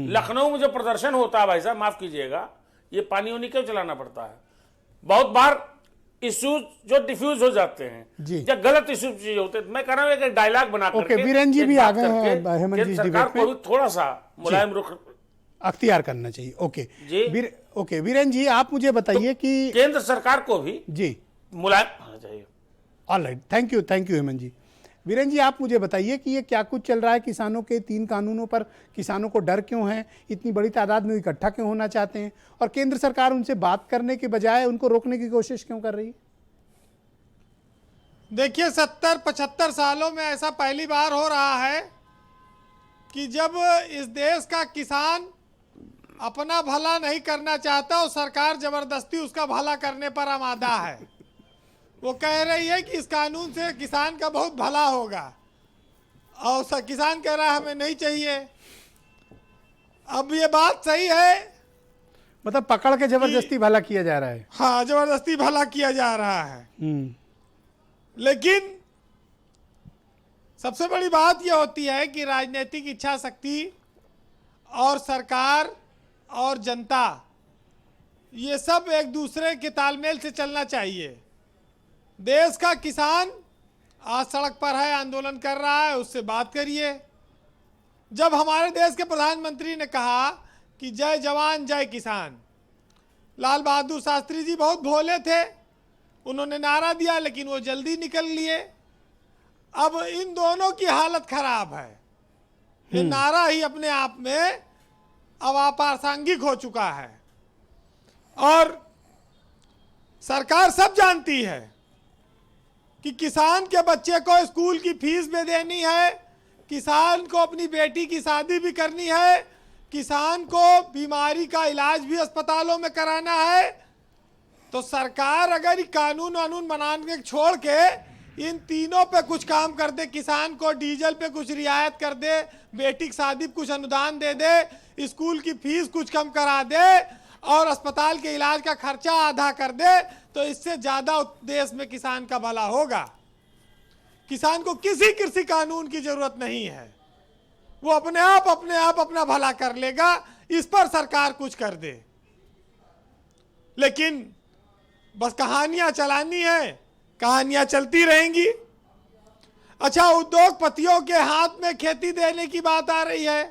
लखनऊ में जो प्रदर्शन होता है भाई साहब, माफ कीजिएगा, ये पानी उन्हीं क्यों चलाना पड़ता है? बहुत बार इश्यूज जो डिफ्यूज हो जाते हैं या गलत इश्यूज चीज होते हैं। मैं कह रहा हूँ एक डायलॉग बना करके वीरेन जी भी आ गए हैं, हेमंत जी सरकार को भी थोड़ा सा मुलायम रुख अख्तियार करना चाहिए। ओके वीरेन जी आप मुझे बताइए कि केंद्र सरकार को भी मुलायम होना चाहिए। ऑलराइट, थैंक यू हेमंत जी। वीरेन जी आप मुझे बताइए कि ये क्या कुछ चल रहा है? किसानों के 3 कानूनों पर किसानों को डर क्यों है? इतनी बड़ी तादाद में इकट्ठा क्यों होना चाहते हैं? और केंद्र सरकार उनसे बात करने के बजाय उनको रोकने की कोशिश क्यों कर रही है? देखिए 70-75 सालों में ऐसा पहली बार हो रहा है कि जब इस देश का किसान अपना भला नहीं करना चाहता और सरकार जबरदस्ती उसका भला करने पर आमादा है। वो कह रही है कि इस कानून से किसान का बहुत भला होगा और किसान कह रहा है हमें नहीं चाहिए। अब ये बात सही है, मतलब पकड़ के जबरदस्ती भला किया जा रहा है। हाँ, जबरदस्ती भला किया जा रहा है। लेकिन सबसे बड़ी बात यह होती है कि राजनीतिक इच्छा शक्ति और सरकार और जनता ये सब एक दूसरे के तालमेल से चलना चाहिए। देश का किसान आज सड़क पर है, आंदोलन कर रहा है, उससे बात करिए। जब हमारे देश के प्रधानमंत्री ने कहा कि जय जवान जय किसान, लाल बहादुर शास्त्री जी बहुत भोले थे, उन्होंने नारा दिया लेकिन वो जल्दी निकल लिए। अब इन दोनों की हालत खराब है। ये नारा ही अपने आप में अब अप्रासंगिक हो चुका है और सरकार सब जानती है कि किसान के बच्चे को स्कूल की फीस भी देनी है, किसान को अपनी बेटी की शादी भी करनी है, किसान को बीमारी का इलाज भी अस्पतालों में कराना है। तो सरकार अगर कानून वानून बनाने छोड़ के इन तीनों पे कुछ काम कर दे, किसान को डीजल पे कुछ रियायत कर दे, बेटी की शादी पे कुछ अनुदान दे दे, स्कूल की फीस कुछ कम करा दे और अस्पताल के इलाज का खर्चा आधा कर दे, तो इससे ज़्यादा देश में किसान का भला होगा। किसान को किसी कृषि कानून की जरूरत नहीं है, वो अपने आप अपना भला कर लेगा। इस पर सरकार कुछ कर दे। लेकिन बस कहानियां चलानी है, कहानियां चलती रहेंगी। अच्छा, उद्योगपतियों के हाथ में खेती देने की बात आ रही है,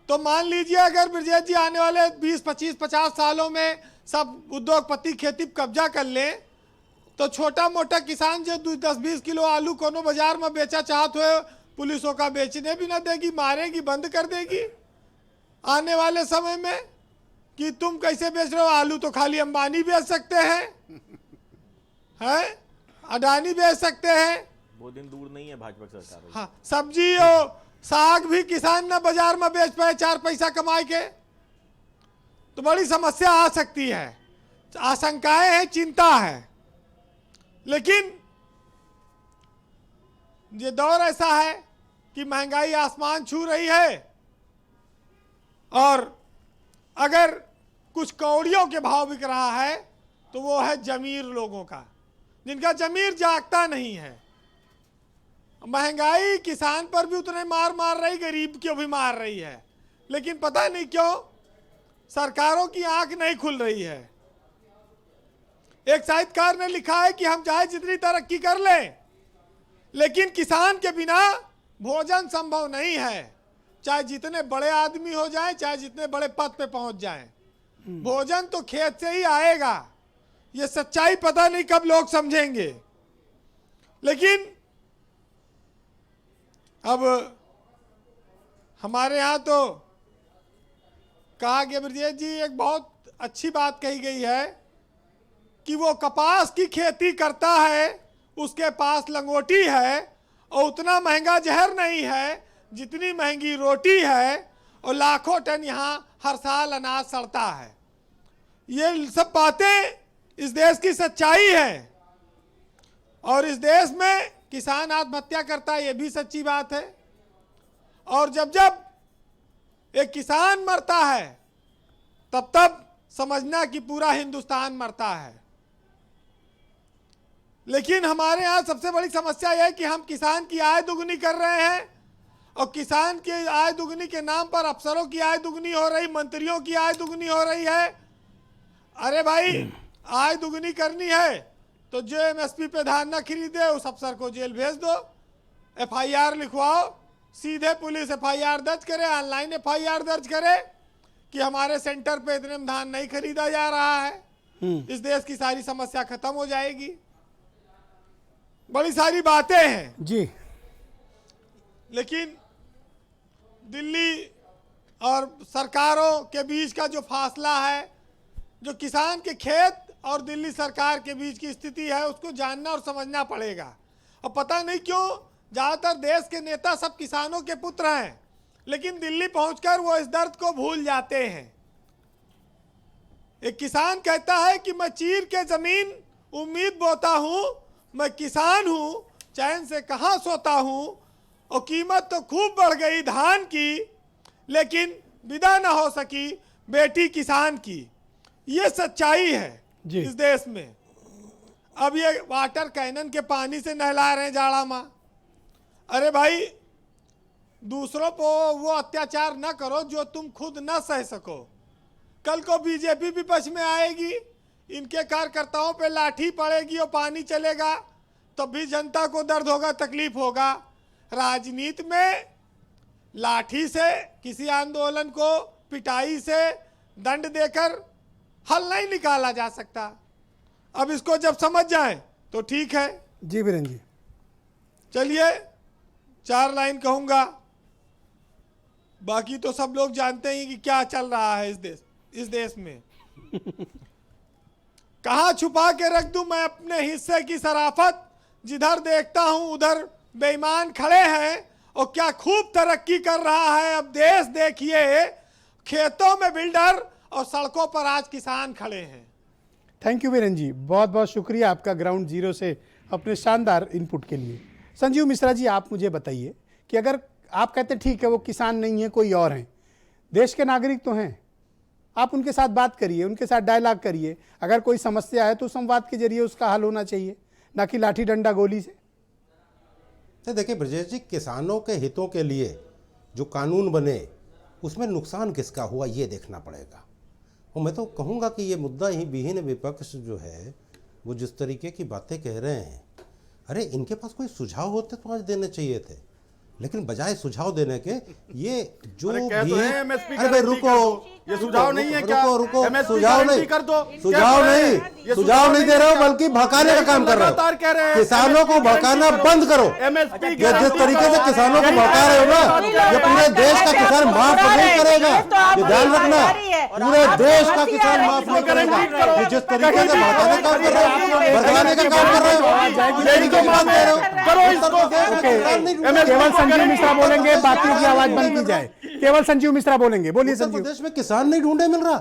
तो मान लीजिए अगर ब्रजेश जी आने वाले 20, 25, 50 सालों में सब उद्योगपति खेती पर कब्जा कर ले, तो छोटा मोटा किसान जो 10-20 किलो आलू कोनो बाजार में बेचा चाहत हुए, पुलिसों का बेचने भी ना देगी, मारेगी, बंद कर देगी आने वाले समय में कि तुम कैसे बेच रहे हो आलू। तो खाली अंबानी बेच सकते हैं, अडानी बेच सकते हैं। वो दिन दूर नहीं है भाजपा की सरकार होगी। हाँ, सब्जी और साग भी किसान ना बाजार में बेच पाए 4 पैसा कमाए के, तो बड़ी समस्या आ सकती है। आशंकाएं हैं, चिंता है। लेकिन ये दौर ऐसा है कि महंगाई आसमान छू रही है, और अगर कुछ कौड़ियों के भाव बिक रहा है तो वो है जमीर लोगों का, जिनका जमीर जागता नहीं है। महंगाई किसान पर भी उतने मार रही, गरीब को भी मार रही है, लेकिन पता नहीं क्यों सरकारों की आंख नहीं खुल रही है। एक साहित्यकार ने लिखा है कि हम चाहे जितनी तरक्की कर लें, लेकिन किसान के बिना भोजन संभव नहीं है। चाहे जितने बड़े आदमी हो जाएं, चाहे जितने बड़े पद पे पहुंच जाएं, भोजन तो खेत से ही आएगा। ये सच्चाई पता नहीं कब लोग समझेंगे। लेकिन अब हमारे यहाँ तो कहा गया, ब्रजेश जी एक बहुत अच्छी बात कही गई है कि वो कपास की खेती करता है, उसके पास लंगोटी है, और उतना महंगा जहर नहीं है जितनी महंगी रोटी है, और लाखों टन यहाँ हर साल अनाज सड़ता है। ये सब बातें इस देश की सच्चाई है, और इस देश में किसान आत्महत्या करता है, ये भी सच्ची बात है। और जब जब एक किसान मरता है तब तब समझना कि पूरा हिंदुस्तान मरता है। लेकिन हमारे यहाँ सबसे बड़ी समस्या यह है कि हम किसान की आय दुगनी कर रहे हैं, और किसान की आय दुगनी के नाम पर अफसरों की आय दुगनी हो रही, मंत्रियों की आय दुगनी हो रही है। अरे भाई, आय दुगनी करनी है तो जो एमएसपी पे धान न खरीदे उस अफसर को जेल भेज दो, एफआईआर लिखवाओ, सीधे पुलिस एफआईआर दर्ज करे, ऑनलाइन एफआईआर दर्ज करे कि हमारे सेंटर पे इतने में धान नहीं खरीदा जा रहा है। इस देश की सारी समस्या खत्म हो जाएगी। बड़ी सारी बातें हैं जी, लेकिन दिल्ली और सरकारों के बीच का जो फासला है, जो किसान के खेत और दिल्ली सरकार के बीच की स्थिति है, उसको जानना और समझना पड़ेगा। और पता नहीं क्यों ज़्यादातर देश के नेता सब किसानों के पुत्र हैं, लेकिन दिल्ली पहुंचकर वो इस दर्द को भूल जाते हैं। एक किसान कहता है कि मैं चीर के ज़मीन उम्मीद बोता हूँ, मैं किसान हूँ, चैन से कहाँ सोता हूँ, और कीमत तो खूब बढ़ गई धान की, लेकिन विदा ना हो सकी बेटी किसान की। ये सच्चाई है इस देश में। अब ये वाटर कैनन के पानी से नहला रहे हैं जाड़ा में। अरे भाई, दूसरों को वो अत्याचार न करो जो तुम खुद न सह सको। कल को बीजेपी विपक्ष में आएगी, इनके कार्यकर्ताओं पे लाठी पड़ेगी और पानी चलेगा, तब भी जनता को दर्द होगा, तकलीफ होगा। राजनीति में लाठी से किसी आंदोलन को पिटाई से दंड देकर हल नहीं निकाला जा सकता। अब इसको जब समझ जाए तो ठीक है। जी वीरेंद्र जी, चलिए 4 लाइन कहूँगा, बाकी तो सब लोग जानते ही कि क्या चल रहा है इस देश में। कहाँ छुपा के रख दूं मैं अपने हिस्से की शराफत, जिधर देखता हूं उधर बेईमान खड़े हैं, और क्या खूब तरक्की कर रहा है अब देश देखिए, खेतों में बिल्डर और सड़कों पर आज किसान खड़े हैं। थैंक यू वीरेंद्र जी, बहुत बहुत शुक्रिया आपका ग्राउंड जीरो से अपने शानदार इनपुट के लिए। संजीव मिश्रा जी, आप मुझे बताइए कि अगर आप कहते ठीक है वो किसान नहीं है, कोई और हैं, देश के नागरिक तो हैं, आप उनके साथ बात करिए, उनके साथ डायलॉग करिए। अगर कोई समस्या है तो संवाद के जरिए उसका हल होना चाहिए, ना कि लाठी डंडा गोली से। तो देखिए ब्रजेश जी, किसानों के हितों के लिए जो कानून बने उसमें नुकसान किसका हुआ ये देखना पड़ेगा। और मैं तो कहूँगा कि ये मुद्दा ही विहीन विपक्ष जो है वो जिस तरीके की बातें कह रहे हैं, अरे इनके पास कोई सुझाव होते तो आज देने चाहिए थे, लेकिन बजाय सुझाव देने के ये जो भी अरे भाई रुको, ये सुझाव नहीं है क्या? रुको सुझाव नहीं कर दो, सुझाव नहीं दे रहे हो बल्कि भड़काने का काम कर रहे हो। किसानों को भड़काना बंद करो। ये जिस तरीके से किसानों को भड़का रहे हो ना, ये पूरे देश का किसान माफ नहीं करेगा, ये ध्यान रखना, पूरे देश का किसान माफ नहीं करेगा। ये जिस तरीके से भड़काने का काम कर रहे हो, भड़काने का काम कर रहे हो, संजीव मिश्रा बोलेंगे, बाकी की आवाज बंद की जाए। केवल संजीव मिश्रा बोलेंगे, बोलिए संजीव। प्रदेश में किसान नहीं ढूंढे मिल रहा,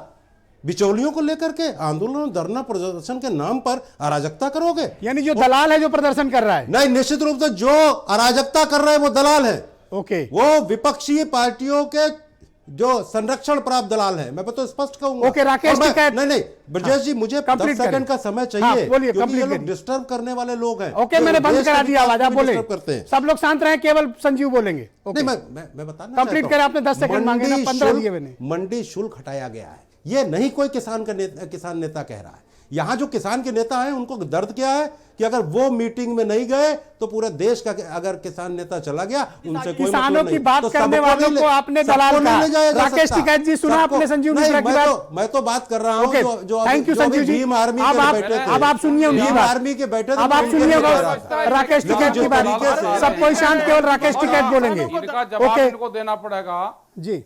बिचौलियों को लेकर के आंदोलन धरना प्रदर्शन के नाम पर अराजकता करोगे। यानी जो दलाल है जो प्रदर्शन कर रहा है, नहीं, निश्चित रूप से जो अराजकता कर रहे हैं वो दलाल है। ओके, वो विपक्षी पार्टियों के जो संरक्षण प्राप्त दलाल है, मैं तो स्पष्ट कहूंगा। ओके, राकेश टिकैत। नहीं ब्रजेश जी, मुझे 10 सेकंड का समय चाहिए, बोलिए, क्योंकि ये लोग डिस्टर्ब करने वाले लोग हैं। ओके, मैंने बंद करा दिया आवाज, आप बोले, सब लोग शांत रहे, केवल संजीव बोलेंगे। नहीं, मैं बताना कंप्लीट करें, आपने 10 सेकंड मांगे ना, 15 दिए मैंने। मंडी शुल्क हटाया गया है, ये नहीं कोई किसान नेता कह रहा है। यहां जो किसान के नेता हैं उनको दर्द क्या है कि अगर वो मीटिंग में नहीं गए तो पूरे देश का अगर किसान नेता चला गया, उनसे कोई किसानों की बात करने वालों को आपने दलाल कहा। राकेश टिकैत जी, सुना आपने संजीव मिश्रा की बात? मैं तो बात कर रहा हूं जो thank you Sanjeev ji. Bhim army के बैठे थे, अब आप सुनिए उनकी बात, आर्मी के बैठे थे, अब आप सुनिए राकेश टिकैत की बात। सब कोई शांत, केवल राकेश टिकैत बोलेंगे। इनका जवाब इनको देना पड़ेगा जी।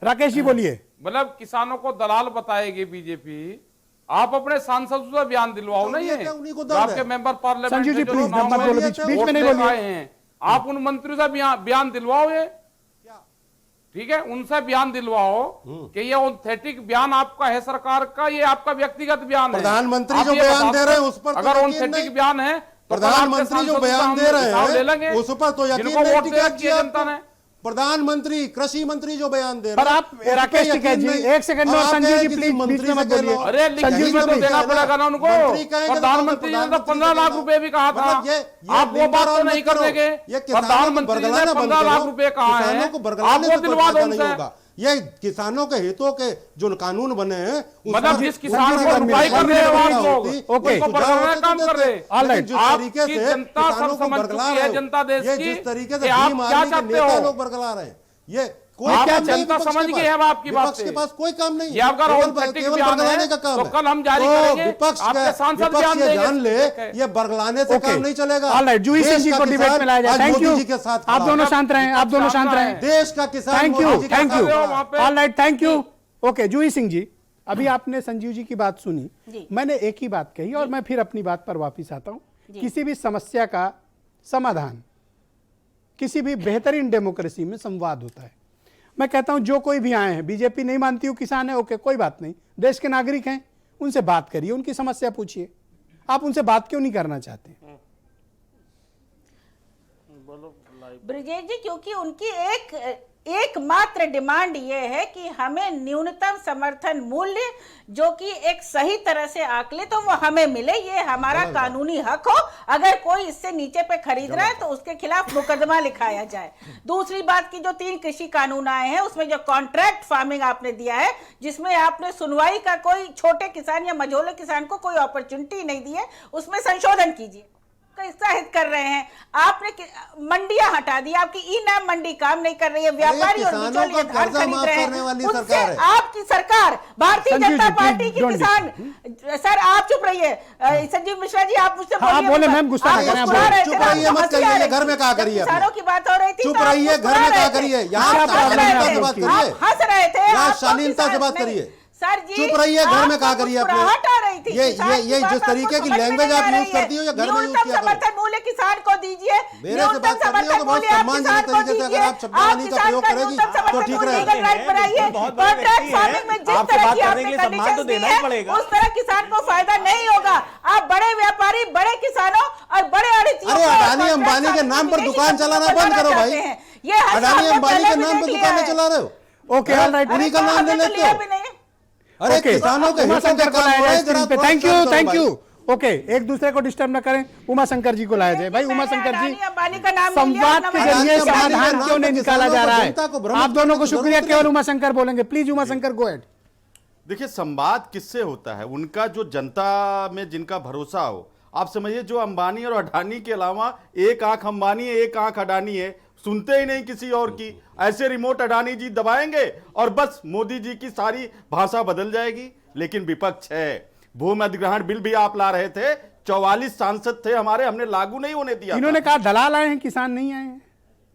राकेश जी बोलिए। मतलब किसानों को दलाल बताएगी बीजेपी, आप अपने सांसद से बयान दिलवाओ ना, ये आपके member parliament Sanjeev ji please number बोलो, बीच में नहीं बोलिए हैं, आप उन मंत्रियों से बयान दिलवाओ, ये ठीक है, उनसे बयान दिलवाओ कि ये ऑथेंटिक बयान आपका है सरकार का, ये आपका व्यक्तिगत बयान है। प्रधानमंत्री जो बयान दे रहे हैं उस पर अगर ऑथेंटिक बयान है, प्रधानमंत्री जो बयान दे रहे हैं उस पर तो यकीन नहीं किया जनता ने। प्रधानमंत्री, कृषि मंत्री जो बयान दे रहे हैं, पर आप राकेश टिकैत जी एक सेकंड में, संजीव जी प्लीज बीच में मत बोलिए। अरे संजीव जी तो देना पड़ेगा ना उनको। प्रधानमंत्री ने तो 15 लाख रुपए भी कहा था, आप वो बात तो नहीं कर देंगे। प्रधानमंत्री ने 15 लाख रुपए कहा है, आप वो दिलवा दो उनसे। ये किसानों के हितों के जो कानून बने हैं, मतलब जिस किसान को रुपये कर रहे हो आप लोग, उसको बरगलाने का काम कर रहे हैं। आपकी जनता सब समझ चुकी है, जनता देश की, जिस तरीके से आप क्या चाहते हो, लोग बरगला रहे हैं, ये कोई क्या जनता समझ गई है आपकी बात से। के पास कोई काम नहीं है, अगर ऑथेंटिक बयान है तो कल हम जारी करेंगे, आपके सांसद बयान जान ले, ये बरगलाने से काम नहीं चलेगा। ऑलराइट, जूही सिंह जी को डिबेट में लाया जाए। थैंक यू, आप दोनों शांत रहें, आप दोनों शांत रहें। देश का किसान, thank you, alright, thank you. Okay, Juhi Singh ji, अभी आपने संजीव जी की बात सुनी, मैंने एक ही बात कही और मैं फिर अपनी बात पर वापिस आता हूं। किसी भी समस्या का समाधान किसी भी बेहतरीन डेमोक्रेसी में संवाद होता है। मैं कहता हूं जो कोई भी आए हैं, बीजेपी नहीं मानती हूं किसान है, ओके कोई बात नहीं, देश के नागरिक हैं, उनसे बात करिए, उनकी समस्या पूछिए। आप उनसे बात क्यों नहीं करना चाहते? ब्रिजेश जी, क्योंकि उनकी एकमात्र डिमांड ये है कि हमें न्यूनतम समर्थन मूल्य जो कि एक सही तरह से आकले तो वो हमें मिले, ये हमारा कानूनी हक हो। अगर कोई इससे नीचे पे खरीद रहा है तो उसके खिलाफ मुकदमा लिखाया जाए। दूसरी बात की जो 3 कृषि कानून आए हैं उसमें जो कॉन्ट्रैक्ट फार्मिंग आपने दिया है, जिसमें आपने सुनवाई का कोई छोटे किसान या मझोले किसान को कोई अपॉर्चुनिटी नहीं दी है, उसमें संशोधन कीजिए। उत्साहित कर रहे हैं आपने, मंडियां हटा दी, आपकी ई नाम मंडी काम नहीं कर रही है, व्यापारी और बिचौलिए धान खरीद रहे हैं, उससे आपकी सरकार भारतीय जनता पार्टी की किसान। सर आप चुप रहिए, संजीव मिश्रा जी आप मुझसे बोले, मैम गुस्सा चुप रहिए, मत करिए, घर में क्या करिए, किसानों की बात हो रही थी, चुप रहिए, घर में क्या करिए, यहाँ हंस रहे थे, शालीनता से बात करिए। सर जी चुप रहिए, घर में क्या करिए अपने। ये जिस तरीके की लैंग्वेज आप यूज करती हो या घर में यूज किया समर्थन मूल्य किसान को दीजिए। मेरे से बात करनी हो तो बहुत सम्मानजनक तरीके से अगर आप शब्दावली का प्रयोग करेगी तो ठीक रहेगा। कॉन्ट्रैक्ट फार्मिंग में जिस तरह की आपने कंडीशंस दी है उस तरह किसान को फायदा नहीं होगा। आप बड़े व्यापारी, बड़े किसानों और बड़े आड़तियों, अरे अडानी अंबानी के नाम पर दुकान चलाना बंद करो भाई। अडानी अंबानी के नाम पर दुकानें चला रहे हो, ओके ऑलराइट, उन्हीं का नाम ले लेते हो। अरे किसानों के हितों के काम हो रहे हैं। Thank you, thank you. Okay, एक दूसरे को डिस्टर्ब न करें। उमा शंकर जी को लाया जाए। भाई उमा शंकर जी, अंबानी का नाम संवाद के जरिए समाधान क्यों नहीं निकाला जा रहा है? आप दोनों को शुक्रिया। केवल उमा शंकर बोलेंगे, please Uma Shankar go ahead. देखिए, संवाद किससे होता है? उनका जो जनता में जिनका भरोसा हो। आप समझिए, जो अंबानी और अडानी के अलावा एक आंख अंबानी है, एक आंख अडानी है, सुनते ही नहीं किसी और की। ऐसे रिमोट अडानी जी दबाएंगे और बस मोदी जी की सारी भाषा बदल जाएगी। लेकिन विपक्ष है। भूमि अधिग्रहण बिल भी आप ला रहे थे, 44 सांसद थे हमारे, हमने लागू नहीं होने दिया। इन्होंने कहा दलाल आए हैं, किसान नहीं आए हैं।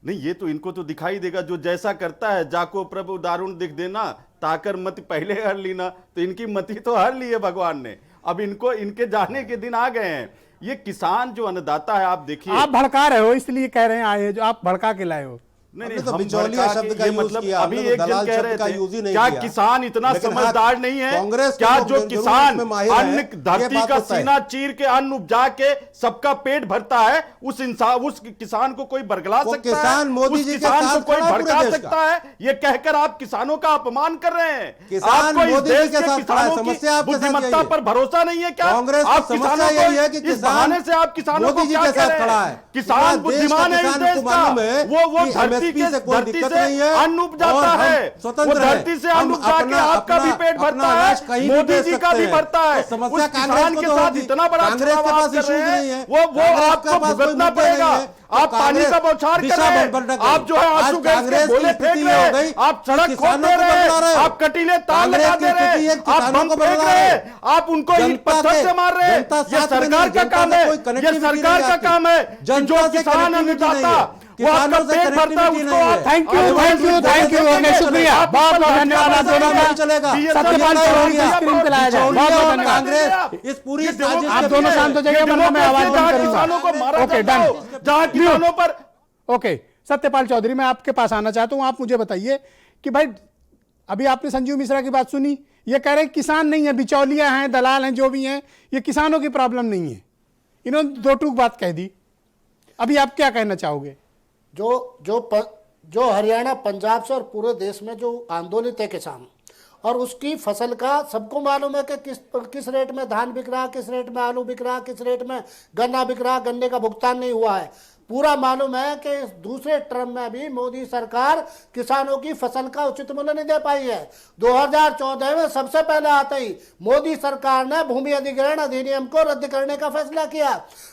नहीं, ये तो इनको तो दिखाई देगा। जो जैसा करता है, जाको प्रभु दारुण दिख देना, ताकर मति पहले हर लीना। तो इनकी मति तो हर ली है भगवान ने। अब इनको इनके जाने के दिन आ गए हैं। ये किसान जो अन्नदाता है, आप देखिए। आप भड़का रहे हो, इसलिए कह रहे हैं आए, जो आप भड़का के लाए हो। नहीं, तो हम बिचौलिया भड़का शब्द के- का ये यूज मतलब किया, अभी हमने तो एक जन दलाल कह शब्द रहे का थे, यूज ही नहीं क्या किया। किसान इतना लेकिन समझदार नहीं है? कांग्रेस क्या के जो लोग किसान जरूर इसमें माहिर हैं, अन्न ये धरती बात का तो तय है। सीना चीर के अन्न उपजा के सबका पेट भरता है, उस इंसान, उस किसान को कोई बरगला वो सकता है? किसान मोदी उस जी के किसान साथ को कोई खड़ा है पूरे भड़का देश सकता है? ये कहकर आप किसानों का अपमान कर रहे हैं। किसान आपको इस मोदी जी देश के के साथ खड़ा है। किसानों की समस्या आपके साथ बुद्धिमत्ता यही है। पर भरोसा नहीं है क्या? कांग्रेस आप की किसानों समस्या को यही है कि इस बहाने से आप किसानों को मोदी जी क्या के कह साथ रहे खड़ा हैं? है। किसान पूरा देश बुद्धिमान है इस किसान देश को का। मालूम है वो कि धरती MSP के से कोई धरती दिक्कत से नहीं है अन्न उपजाता और हम है। वो स्वतंत्र हैं। धरती से अन्न हम उपजा के आपका भी पेट भरता है, मोदी जी का भी भरता है। तो उस समस्या किसान के तो साथ होगी। इतना बड़ा कांग्रेस के छलावा पास आप कर इश्यूज रहे नहीं है। हैं, वो कांग्रेस आपको के पास कोई भुगतना मुद्दे नहीं पड़ेगा। है। आप पानी का बौछार कर रहे हैं, आप जो है आंसू गैस के गोले फेंक रहे हैं, आप सड़क खोद दे रहे हैं, आप कटीले तार लगा दे रहे हैं, आप बम फेंक रहे हैं, आप उनको ईंट पत्थर से मार रहे हैं। ये सरकार का काम है, ये सरकार का काम है कि जो किसान अन्नदाता वो आपका पेट भरता है उसको आप thank you, thank you, thank you. Okay, शुक्रिया, बहुत बहुत धन्यवाद आप दोनों का। सत्यपाल चौधरी को स्क्रीन पे लाया जाए। बहुत बहुत धन्यवाद। कांग्रेस इस पूरी साजिश आप दोनों शांत हो जाइए, वरना मैं आवाज बंद करूंगा। Okay, done. जहां किसानों पर ओके, सत्यपाल चौधरी, मैं आपके पास आना चाहता हूं। आप मुझे बताइए कि भाई, अभी आपने संजीव मिश्रा की बात सुनी। ये कह रहे हैं किसान नहीं है, बिचौलिया हैं, दलाल हैं, जो भी हैं, ये किसानों की प्रॉब्लम नहीं है। इन्होंने दो टूक बात कह दी। अभी आप क्या कहना चाहोगे? जो हरियाणा, पंजाब से और पूरे देश में जो आंदोलित है किसान, और उसकी फसल का सबको मालूम है कि किस रेट में धान बिक रहा, किस रेट में आलू बिक रहा, किस रेट में गन्ना बिक रहा, गन्ने का भुगतान नहीं हुआ है। पूरा मालूम है कि दूसरे टर्म में भी मोदी सरकार किसानों की फसल का उचित मूल्य नहीं दे पाई है। 2014 में सबसे पहले आते ही मोदी सरकार ने भूमि अधिग्रहण अधिनियम को रद्द करने का फैसला किया।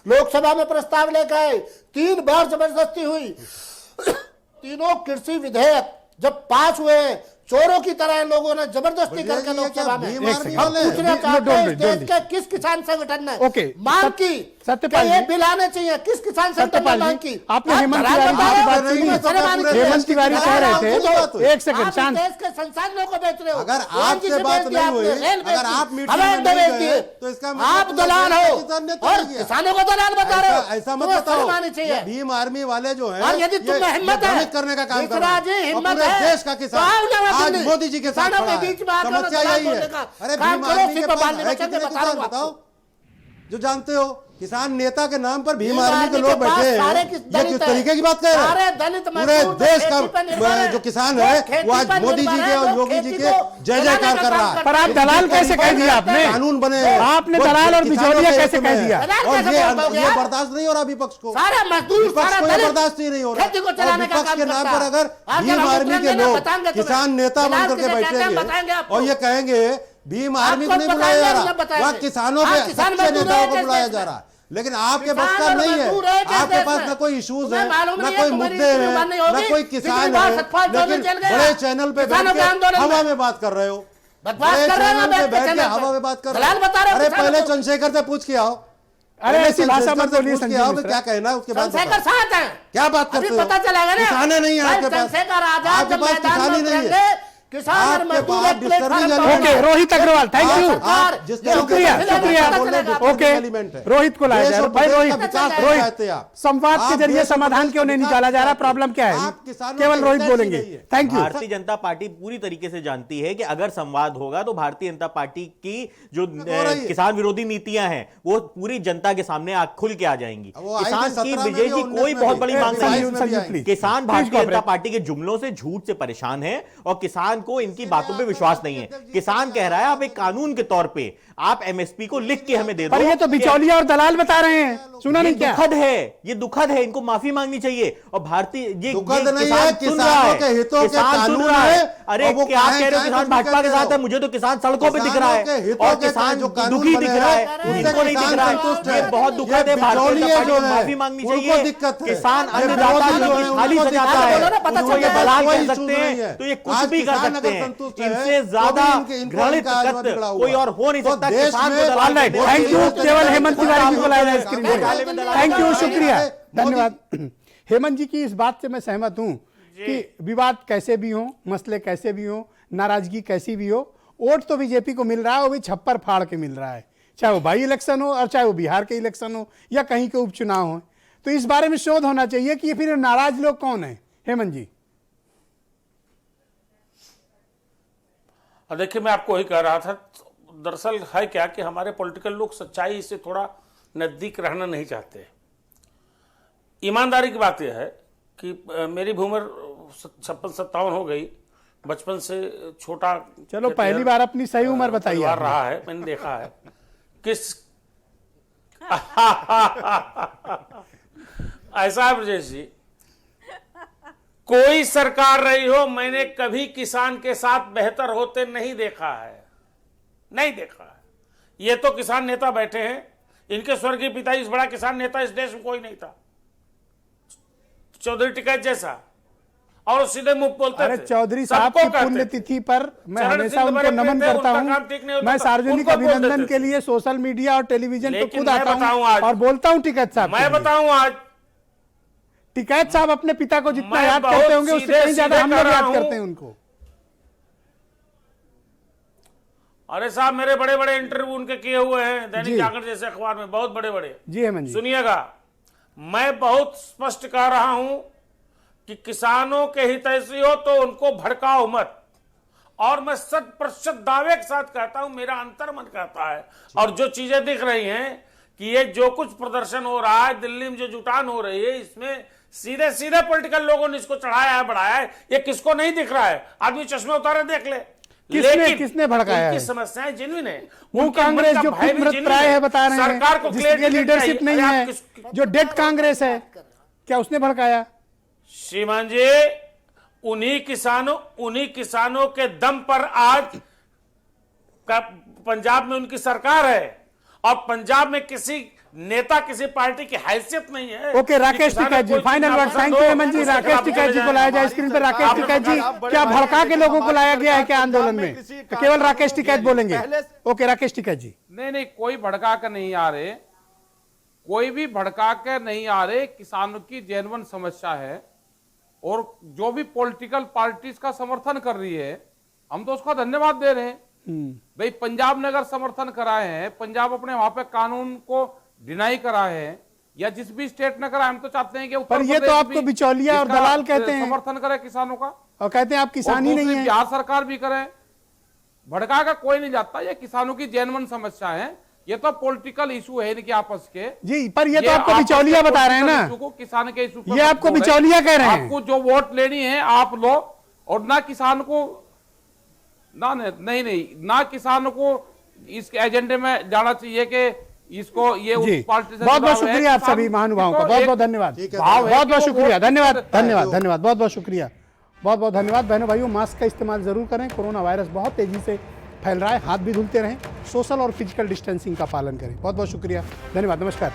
लोकसभा में प्रस्ताव लेकर आए, 3 बार जबरदस्ती हुई। तीनों कृषि विधेयक जब पास हुए, चोरों की तरह इन लोगों ने जबरदस्ती करके लोकसभा में। हम पूछना चाहते हैं, इस देश के किस किसान संगठन ने मांग की कि ये बिल आने चाहिए? किस किसान संगठन ने मांग की? आपने हेमंत तिवारी की बात सुनी। हेमंत तिवारी कह रहे थे, एक सेकंड शांत। देश के संसाधनों को बेच रहे हो। अगर आपसे बात नहीं हुई, अगर आप मीटिंग में नहीं गए, तो इसका आप दलाल हो और किसानों को दलाल बता रहे हो। ऐसा मत बताओ। चाहिए भीम आर्मी वाले जो हैं, और यदि तुम्हें हिम्मत है करने का काम कर रहे हैं, हिम्मत पूरे है, देश का किसान आज मोदी जी के साथ खड़ा है। समस्या यही है। अरे भीम आर्मी के पास है कितने किसान बताओ, जो जानते हो? किसान नेता के नाम पर भीम आर्मी के लोग बैठे हैं। ये किस तरीके की बात कह रहे हैं? पूरे देश का जो किसान है वो आज मोदी जी के और योगी जी के जय जयकार कर रहा है। पर आप दलाल कैसे कह दिया आपने? कानून बने, आपने दलाल और बिचौलिया कैसे कह दिया? और ये बर्दाश्त नहीं हो रहा विपक्ष को। विपक्ष को ये बर्दाश्त ही नहीं हो रहा। और विपक्ष के नाम पर अगर भीम आर्मी के लोग किसान नेता बनकर के बैठेंगे और ये कहेंगे भीम आर्मी को नहीं बुलाया जा रहा, वहाँ किसानों के सच्चे नेताओं को बुलाया जा रहा है। लेकिन आपके बस का नहीं है। आपके पास न कोई इश्यूज है, न कोई मुद्दे हैं, न कोई किसान है, लेकिन बड़े चैनल पे बैठ के हवा में बात कर रहे हो। बड़े चैनल पे बैठ के हवा में बात कर रहे हो। अरे पहले चंद्रशेखर से पूछ के आओ। अरे ऐसी भाषा मत बोलिए संजीव मिश्रा। क्या कहना है उसके बाद चंद्रशेखर साथ है। क्या बात करते हो? पता चलेगा ना, किसाने नहीं है आपके पास, चंद्रशेखर आजाद आपके जब पास मैदान किसानी में नहीं है। उतरेंगे, किसान और मजदूर एक प्लेटफॉर्म पर okay, Rohit Agarwal, thank you, शुक्रिया, शुक्रिया। ओके, रोहित को लाया जा रहा है। भाई रोहित, संवाद के जरिए समाधान क्यों नहीं निकाला जा रहा? प्रॉब्लम क्या है? केवल रोहित बोलेंगे। Thank you. Bharatiya Janata party पूरी तरीके से जानती है कि अगर संवाद होगा तो भारतीय जनता पार्टी की जो किसान विरोधी नीतियां हैं वो पूरी जनता के सामने खुल के आ जाएंगी। किसान की विजय की कोई बहुत बड़ी मांग नहीं है। किसान भारतीय जनता पार्टी के जुमलों से, झूठ से परेशान है और किसान किसान को इनकी बातों पे विश्वास नहीं है। किसान कह रहा है आप एक कानून के तौर पे आप एमएसपी को लिख के हमें दे दो। पर ये तो बिचौलिया और दलाल बता रहे हैं, सुना नहीं क्या? दुखद है, ये दुखद है, इनको माफी मांगनी चाहिए। और भारतीय ये दुखद नहीं है, किसानों के हितों के कानून है। अरे क्या आप कह रहे हो किसान भाजपा के साथ है? मुझे तो किसान सड़कों पे दिख रहा है और किसान दुखी दिख रहा है, इनको नहीं दिख रहा है। ये बहुत दुखद है, भारतीय जनता पार्टी को माफी मांगनी चाहिए। किसान अन्नदाता जो थाली सजाता है उसको ये दलाल कह सकते हैं, तो ये कुछ भी कर सकते हैं। इनसे ज्यादा घृणित तत्व कोई और हो नहीं सकता। किसान को दलाल। Thank you. केवल हेमंत तिवारी जी को लाया जाए स्क्रीन पे। थैंक यू, शुक्रिया, धन्यवाद। हेमंत जी की इस बात से मैं सहमत हूं कि विवाद कैसे भी हो, मसले कैसे भी हो, नाराजगी कैसी भी हो, वोट तो बीजेपी को मिल रहा है, वो भी छप्पर फाड़ के मिल रहा है, चाहे वो बाई इलेक्शन हो और चाहे वो बिहार के इलेक्शन हो या कहीं के उपचुनाव हो। तो इस बारे में शोध होना चाहिए कि फिर नाराज लोग कौन है। हेमंत जी, देखिए मैं आपको वही कह रहा था, दरअसल है क्या कि हमारे पॉलिटिकल लोग सच्चाई से थोड़ा नजदीक रहना नहीं चाहते। ईमानदारी की बात यह है कि मेरी भी उम्र 56-57 हो गई, बचपन से छोटा। चलो पहली बार अपनी सही उम्र बताइए। रहा है, मैंने देखा है किस ऐसा है ब्रजेश जी, कोई सरकार रही हो मैंने कभी किसान के साथ बेहतर होते नहीं देखा है, नहीं देखा है। ये तो किसान नेता बैठे हैं, इनके स्वर्गीय पिता इस बड़ा किसान नेता इस देश में कोई नहीं था, चौधरी टिकैत जैसा, और सीधे मुंह बोलते अरे चौधरी साहब की पुण्यतिथि पर मैं हमेशा उनको नमन करता हूं। मैं सार्वजनिक अभिनंदन के लिए सोशल मीडिया और टेलीविजन पर खुद आता हूं और बोलता हूं टिकैत साहब। मैं बताऊं आज टिकैत साहब अपने पिता को जितना याद करते होंगे उससे कहीं ज्यादा हम लोग याद करते हैं उनको। अरे साहब मेरे बड़े बड़े इंटरव्यू उनके किए हुए हैं दैनिक जागरण जैसे अखबार में, बहुत बड़े बड़े। जी हेमंत जी, सुनिएगा, मैं बहुत स्पष्ट कह रहा हूं कि किसानों के हितैषी हो तो उनको भड़काओ मत। और मैं 100% दावे के साथ कहता हूं, मेरा अंतर्मन कहता है, और जो चीजें दिख रही हैं कि ये जो कुछ प्रदर्शन हो रहा है, दिल्ली में जो जुटान हो रही है, इसमें सीधे सीधे पॉलिटिकल लोगों ने इसको चढ़ाया है, बढ़ाया है। ये किसको नहीं दिख रहा है? आदमी चश्मे उतारे देख ले। किसने भड़काया है? समस्याएं जिन्विन है, वो कांग्रेस जो प्राय है बता रहे हैं, सरकार को जिसकी लीडरशिप नहीं है, जो डेड कांग्रेस है, क्या उसने भड़काया? श्रीमान जी, उन्हीं किसानों के दम पर आज पंजाब में उनकी सरकार है, और पंजाब में किसी नेता किसी पार्टी की हैसियत नहीं है। Okay, Rakesh Tikait ji, final word. Thank you Hemant ji. Rakesh Tikait ji को लाया जाए स्क्रीन पर। राकेश टिकैत जी, क्या भड़का के लोगों को लाया गया है क्या आंदोलन में? तो केवल राकेश टिकैत बोलेंगे। ओके राकेश टिकैत जी। नहीं, कोई भड़का कर नहीं आ रहे, कोई भी भड़का कर नहीं आ रहे। किसानों की जेन्युइन समस्या है, और जो भी पॉलिटिकल पार्टीज का समर्थन कर रही है, हम तो उसका धन्यवाद दे रहे हैं। भाई पंजाब ने अगर समर्थन कराए हैं, पंजाब अपने वहां पे कानून को डिनाई करा है, या जिस भी स्टेट ने करा, हम तो चाहते हैं कि पर ये तो आपको बिचौलिया और दलाल कहते हैं, समर्थन करे किसानों का, और कहते हैं आप किसान ही नहीं है। बिहार सरकार भी करे, भड़का का कोई नहीं जाता। ये किसानों की जेन्युइन समस्या है, ये तो पॉलिटिकल इशू है इनके आपस के। जी, पर ये तो आपको बिचौलिया बता रहे हैं ना, किसान के इशू, ये आपको बिचौलिया कह रहे हैं। आपको जो वोट लेनी है आप लो, और ना किसान को ना किसानों को इस एजेंडे में जाना चाहिए कि इसको ये उस पार्टी से। बहुत बहुत शुक्रिया आप सभी महानुभावों का, बहुत बहुत धन्यवाद, बहुत बहुत शुक्रिया, धन्यवाद धन्यवाद धन्यवाद, बहुत बहुत शुक्रिया, बहुत बहुत धन्यवाद। बहनों भाइयों, मास्क का इस्तेमाल जरूर करें, कोरोना वायरस बहुत तेजी से फैल रहा है, हाथ भी धुलते रहें, सोशल और फिजिकल डिस्टेंसिंग का पालन करें। बहुत बहुत शुक्रिया, धन्यवाद, नमस्कार।